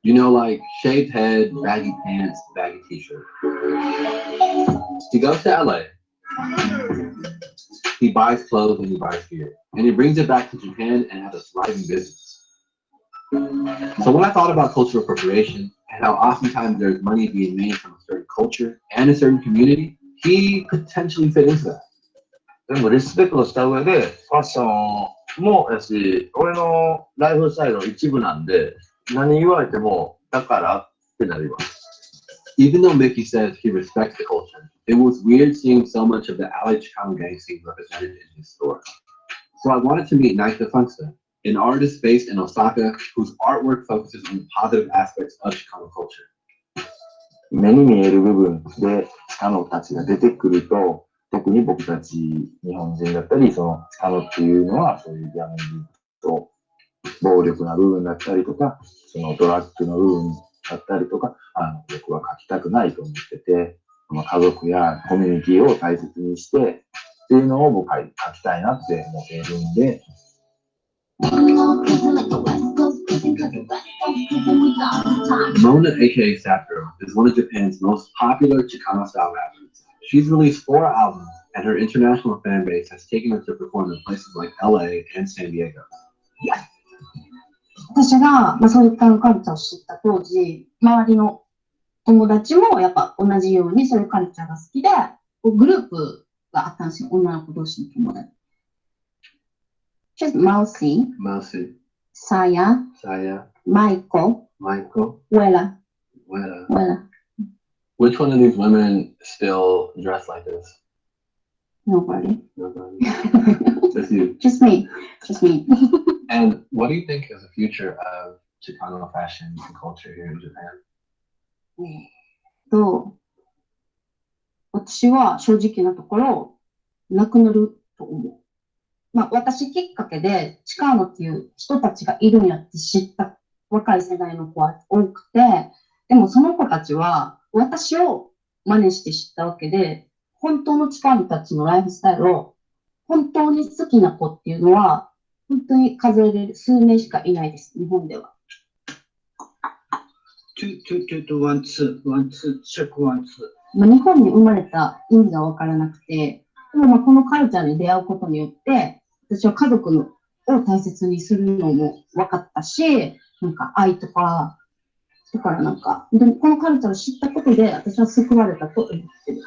You know, like shaved head, baggy pants, baggy t-shirt. He goes to LA. He buys clothes and he buys gear. And he brings it back to Japan and has a thriving business. So when I thought about cultural appropriation and how oftentimes there's money being made from a certain culture and a certain community, he could potentially fit into that. でもリスペクトした上で、ファッションもやし、俺のライフスタイルの一部なんで、何言われても、だからってなります。Even though Mickey says he respects the culture, it was weird seeing so much of the LA Chicano gang scene represented in his store. So I wanted to meet Naika Funsta, an artist based in Osaka whose artwork focuses on the positive aspects of Chicano culture. 目に見える部分でチカノたちが出てくると、特に僕たち日本人だったり、そのチカノっていうのはそういうギャングと暴力な部分だったりとか、そのドラッグの部分だったりとか、僕は書きたくないと思ってて、家族やコミュニティを大切にしてっていうのを僕は書きたいなって思っているんで。Mona, aka Sapphire, is one of Japan's most popular Chicano-style rappers. She's released 4 albums, and her international fan base has taken her to perform in places like LA and San Diego. 私が、そういったカルチャーを知った当時、周りの友達もやっぱ同じようにそういうカルチャーが好きで、グループがあったんですよ、女の子同士の友達。Just Mousy, Saya, Michael, Wella. Which one of these women still dress like this? Nobody. Just you. Just me. And what do you think is the future of Chicano fashion and culture here in Japan? 私は正直なところ、なくなると思う。私きっかけで、チカーノっていう人たちがいるんやって知った若い世代の子は多くて、でもその子たちは私を真似して知ったわけで、本当のチカーノたちのライフスタイルを本当に好きな子っていうのは、本当に数えれる数名しかいないです、日本では。ワンツー、チェックワンツー。日本に生まれた意味がわからなくて、でもこのカルチャーに出会うことによって、私は家族のを大切にするのも分かったし、なんか愛とか、だからなんか、でもこのカルチャーを知ったことで、私は救われたと思ってる。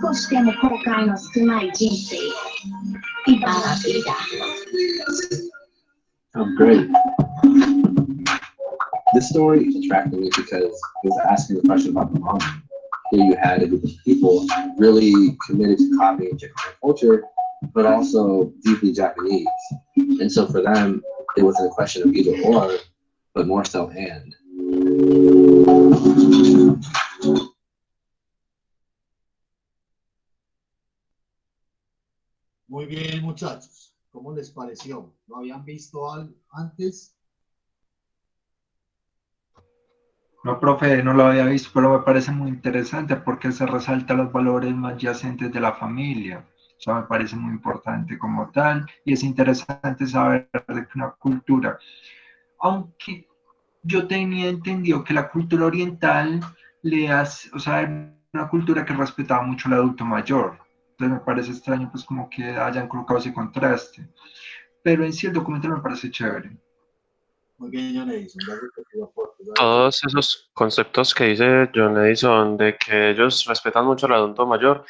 少しでも後悔の少ない人生。茨城だ。Oh, great. This story attracted me because it was asking the question about the mom. Here you had a group of people really committed to copying Japanese culture, but also deeply Japanese. And so for them, it wasn't a question of either or, but more so and. Muy bien, muchachos. ¿Cómo les pareció? ¿Lo habían visto antes? No, profe, no lo había visto, pero me parece muy interesante porque se resalta los valores más yacentes de la familia. Eso me parece muy importante como tal y es interesante saber de que una cultura, aunque yo tenía entendido que la cultura oriental le hace, o sea, una cultura que respetaba mucho al adulto mayor. Entonces me parece extraño pues como que hayan colocado ese contraste. Pero en sí el documental me parece chévere. Muy bien, John Edison, gracias por tu aporte. Todos esos conceptos que dice John Edison de que ellos respetan mucho al adulto mayor,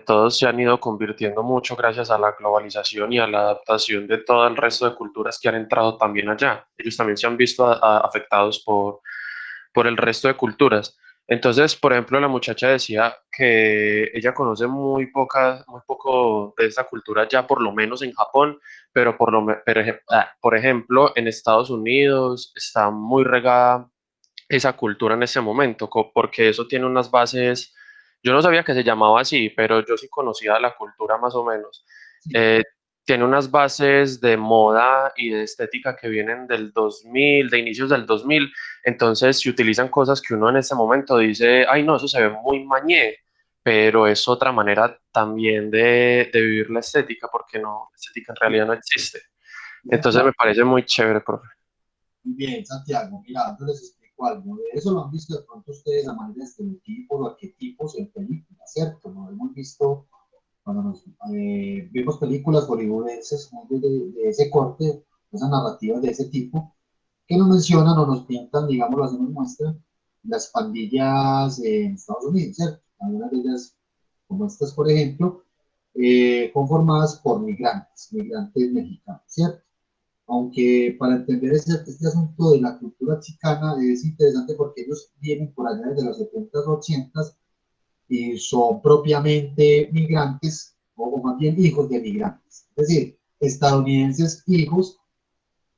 todos se han ido convirtiendo mucho gracias a la globalización y a la adaptación de todo el resto de culturas que han entrado también allá. Ellos también se han visto afectados por el resto de culturas. Entonces, por ejemplo, la muchacha decía que ella conoce muy poco de esta cultura ya, por lo menos en Japón, pero por ejemplo, en Estados Unidos está muy regada esa cultura en ese momento, porque eso tiene unas bases, yo no sabía que se llamaba así, pero yo sí conocía la cultura más o menos. Eh, Tiene unas bases de moda y de estética que vienen del 2000, de inicios del 2000, entonces se utilizan cosas que uno en ese momento dice, ay no, eso se ve muy mañé, pero es otra manera también de vivir la estética, porque no, la estética en realidad no existe. Entonces me parece muy chévere, profe. Muy bien, Santiago, mira, yo les explico algo. Eso lo han visto de pronto ustedes a manera de estereotipos o arquetipos en películas, ¿cierto? Lo hemos visto cuando nos vimos películas hollywoodenses de ese corte, esas narrativas de ese tipo, que nos mencionan o nos pintan, digámoslo así, nos muestran las pandillas en Estados Unidos, ¿cierto? Algunas de ellas, como estas, por ejemplo, conformadas por migrantes mexicanos, ¿cierto? Aunque para entender este asunto de la cultura chicana es interesante porque ellos vienen por allá desde los 70s, 80s y son propiamente migrantes o más bien hijos de migrantes, es decir, estadounidenses hijos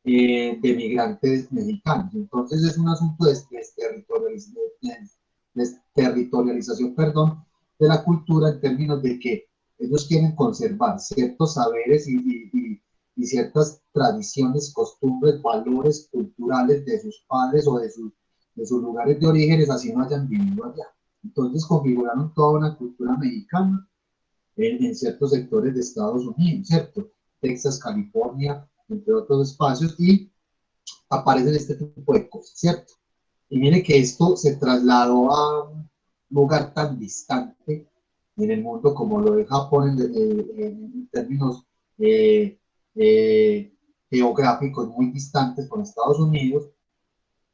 de migrantes mexicanos. Entonces es un asunto de desterritorialización, perdón, de la cultura en términos de que ellos quieren conservar ciertos saberes y ciertas tradiciones, costumbres, valores culturales de sus padres o de sus lugares de orígenes, así no hayan vivido allá. Entonces configuraron toda una cultura mexicana en ciertos sectores de Estados Unidos, ¿cierto? Texas, California, entre otros espacios, y aparecen este tipo de cosas, ¿cierto? Y mire que esto se trasladó a un lugar tan distante en el mundo como lo de Japón en términos eh, eh, geográficos muy distantes con Estados Unidos.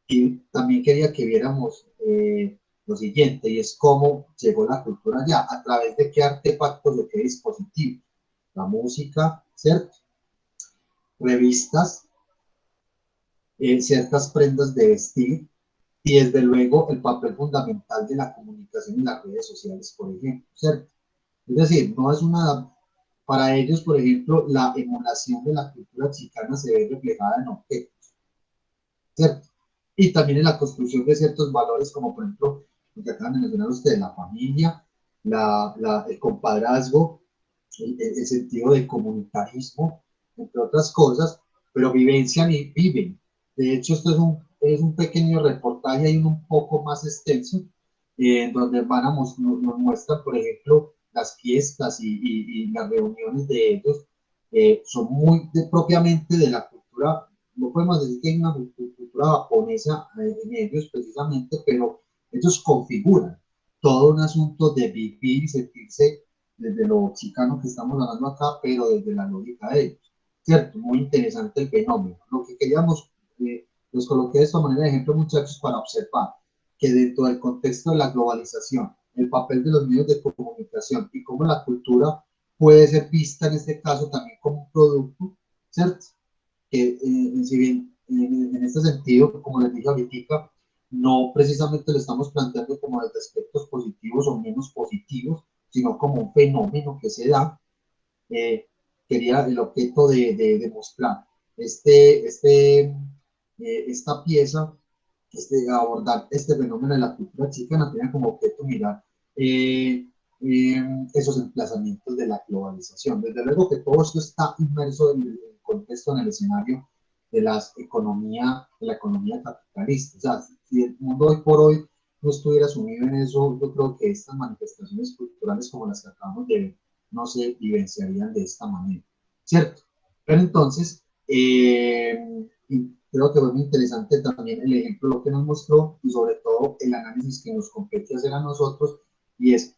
Y también quería que viéramos lo siguiente, y es cómo llegó la cultura allá, a través de qué artefactos, de qué dispositivos, la música, ¿cierto? Revistas, ciertas prendas de vestir, y desde luego el papel fundamental de la comunicación en las redes sociales, por ejemplo, ¿cierto? Es decir, no es una, para ellos, por ejemplo, la emulación de la cultura chicana se ve reflejada en objetos, ¿cierto? Y también en la construcción de ciertos valores, como por ejemplo, lo que acaban de mencionar ustedes, la familia, el compadrazgo, el sentido de comunitarismo, entre otras cosas, pero vivencian y viven. De hecho, esto es un pequeño reportaje y un poco más extenso, donde nos muestran, por ejemplo, las fiestas y las reuniones de ellos, son muy propiamente de la cultura. No podemos decir que hay una cultura japonesa en ellos precisamente, pero ellos configuran todo un asunto de vivir y sentirse desde lo chicano que estamos hablando acá, pero desde la lógica de ellos, ¿cierto? Muy interesante el fenómeno. Lo que queríamos, los coloqué de esta manera de ejemplo, muchachos, para observar que dentro del contexto de la globalización, el papel de los medios de comunicación y cómo la cultura puede ser vista en este caso también como un producto, ¿cierto? Que si bien en este sentido, como les dije ahorita, no precisamente lo estamos planteando como desde aspectos positivos o menos positivos, sino como un fenómeno que se da, quería el objeto de demostrar esta pieza, abordar este fenómeno de la cultura chicana, tenía como objeto mirar esos emplazamientos de la globalización. Desde luego que todo esto está inmerso en el contexto, en el escenario de la economía capitalista. O sea, si el mundo hoy por hoy no estuviera sumido en eso, yo creo que estas manifestaciones culturales como las que acabamos de ver no se vivenciarían de esta manera, ¿cierto? Pero entonces, y creo que fue muy interesante también el ejemplo que nos mostró y sobre todo el análisis que nos compete hacer a nosotros y es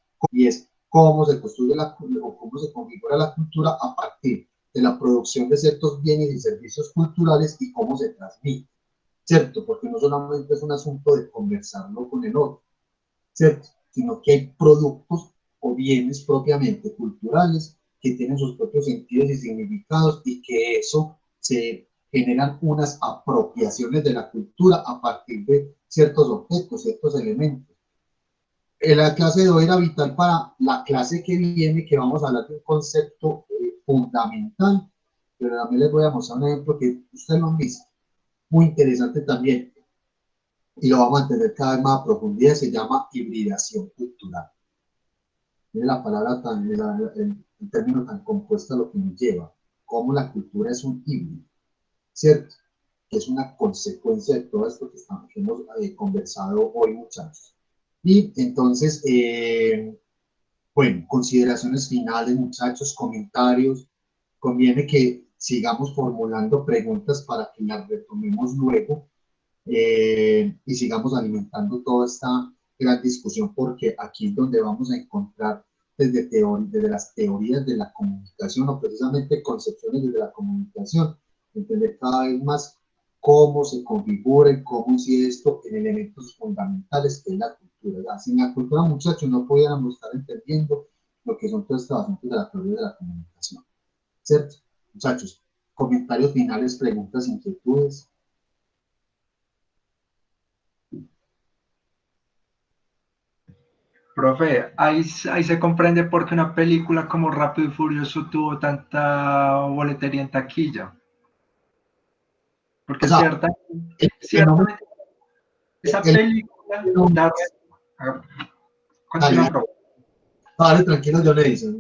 cómo se construye o cómo se configura la cultura a partir de la producción de ciertos bienes y servicios culturales y cómo se transmite, ¿cierto? Porque no solamente es un asunto de conversarlo con el otro, ¿cierto? Sino que hay productos o bienes propiamente culturales que tienen sus propios sentidos y significados y que eso se generan unas apropiaciones de la cultura a partir de ciertos objetos, ciertos elementos. La clase de hoy era vital para la clase que viene, que vamos a hablar de un concepto fundamental, pero también les voy a mostrar un ejemplo que ustedes lo han visto, muy interesante también, y lo vamos a entender cada vez más a profundidad, se llama hibridación cultural. Miren la palabra el término tan compuesto a lo que nos lleva, cómo la cultura es un híbrido, ¿cierto? Que es una consecuencia de todo esto que hemos conversado hoy, muchachos. Y entonces, bueno, consideraciones finales, muchachos, comentarios. Conviene que sigamos formulando preguntas para que las retomemos luego y sigamos alimentando toda esta gran discusión, porque aquí es donde vamos a encontrar desde las teorías de la comunicación o precisamente concepciones desde la comunicación, entender cada vez más cómo se configura y cómo incide esto en elementos fundamentales que es la cultura. ¿Verdad? Sin la cultura, muchachos, no podíamos estar entendiendo lo que son todos estos asuntos de la teoría de la comunicación. ¿Cierto? Muchachos, comentarios finales, preguntas, inquietudes. Profe, ahí se comprende por qué una película como Rápido y Furioso tuvo tanta boletería en taquilla. Porque ciertamente esa película... Vale, tranquilo, yo le dice.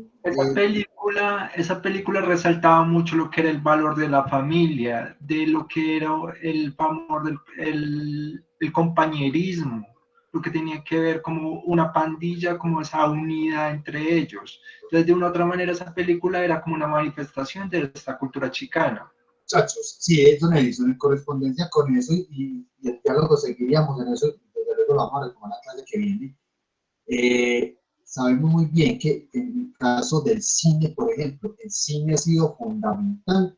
Esa película resaltaba mucho lo que era el valor de la familia, de lo que era el amor, el compañerismo, lo que tenía que ver como una pandilla, como esa unidad entre ellos. Entonces, de una u otra manera, esa película era como una manifestación de esta cultura chicana. Muchachos, sí, eso me hizo en correspondencia con eso y el diálogo seguiríamos en eso, desde luego lo vamos a retomar la clase que viene. Sabemos muy bien que en el caso del cine, por ejemplo, el cine ha sido fundamental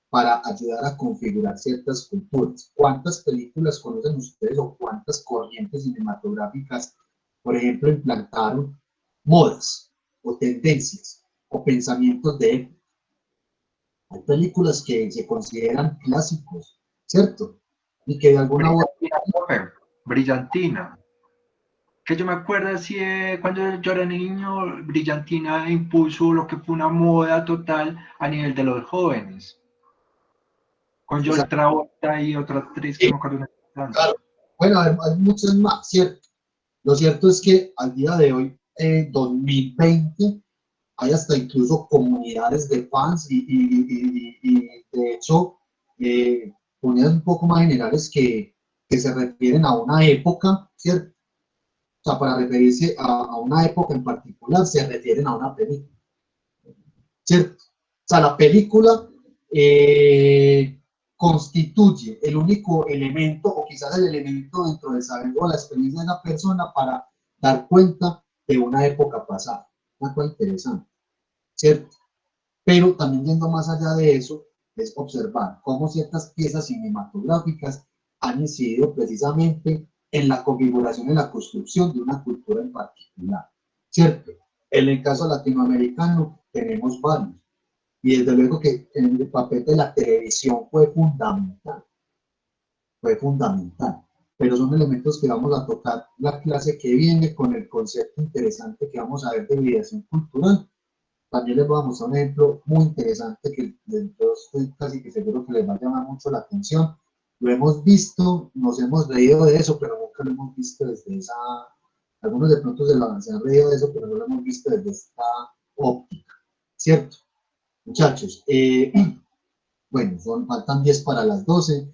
para ayudar a configurar ciertas culturas. ¿Cuántas películas conocen ustedes o cuántas corrientes cinematográficas, por ejemplo, implantaron modas o tendencias o pensamientos de época? Hay películas que se consideran clásicos, ¿cierto? Y que de alguna manera... Brillantina. Que yo me acuerdo así cuando yo era niño, Brillantina impuso lo que fue una moda total a nivel de los jóvenes. Con John Travolta y otra actriz que me acuerdo. Claro. Bueno, hay muchas más, ¿cierto? Lo cierto es que al día de hoy, 2020, hay hasta incluso comunidades de fans y de hecho, comunidades un poco más generales que se refieren a una época, ¿cierto? O sea, para referirse a una época en particular, se refieren a una película, ¿cierto? O sea, la película constituye el único elemento, o quizás el elemento dentro del saber o la experiencia de la persona para dar cuenta de una época pasada. Una cosa interesante, ¿cierto? Pero también yendo más allá de eso, es observar cómo ciertas piezas cinematográficas han incidido precisamente en la configuración y la construcción de una cultura en particular, ¿cierto? En el caso latinoamericano tenemos varios, y desde luego que el papel de la televisión fue fundamental, pero son elementos que vamos a tocar la clase que viene con el concepto interesante que vamos a ver de hibridación cultural. También les voy a mostrar un ejemplo muy interesante que estoy casi que seguro que les va a llamar mucho la atención. Lo hemos visto, nos hemos reído de eso, pero nunca lo hemos visto desde esa... Algunos de pronto se han reído de eso, pero no lo hemos visto desde esta óptica, ¿cierto? Muchachos, bueno, faltan 10 para las 12.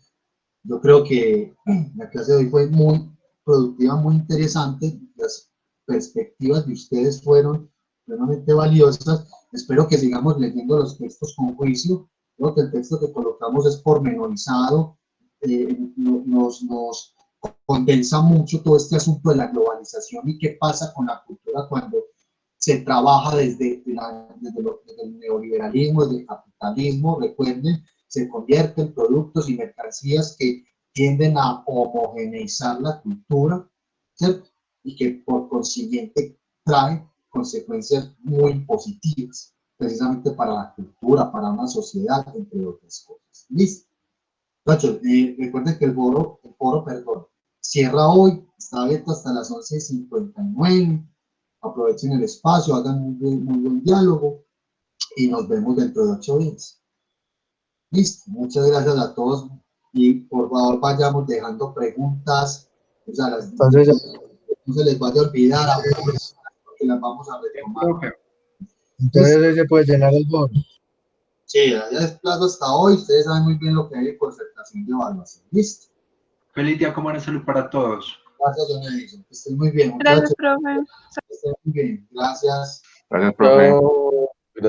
Yo creo que la clase de hoy fue muy productiva, muy interesante. Las perspectivas de ustedes fueron realmente valiosas. Espero que sigamos leyendo los textos con juicio. Creo que el texto que colocamos es pormenorizado, nos condensa mucho todo este asunto de la globalización y qué pasa con la cultura cuando se trabaja desde el neoliberalismo, desde el capitalismo. Recuerden, se convierte en productos y mercancías que tienden a homogeneizar la cultura, ¿cierto? Y que por consiguiente trae consecuencias muy positivas, precisamente para la cultura, para una sociedad, entre otras cosas. ¿Listo? Entonces, recuerden que el foro, perdón, cierra hoy, está abierto hasta las 11:59. Aprovechen el espacio, hagan muy buen diálogo y nos vemos dentro de 8 días. Listo, muchas gracias a todos y por favor vayamos dejando preguntas, o sea, Entonces, no se les vaya a olvidar, porque las vamos a retomar. entonces hoy se puede llenar el bono. Sí, ya es plazo hasta hoy, ustedes saben muy bien lo que hay de concertación de evaluación. Listo. Feliz día, como en salud para todos. Gracias, don Edison. Que estén muy bien, Gracias, muchachos. profe. Que estén muy bien. Gracias. Gracias, profe.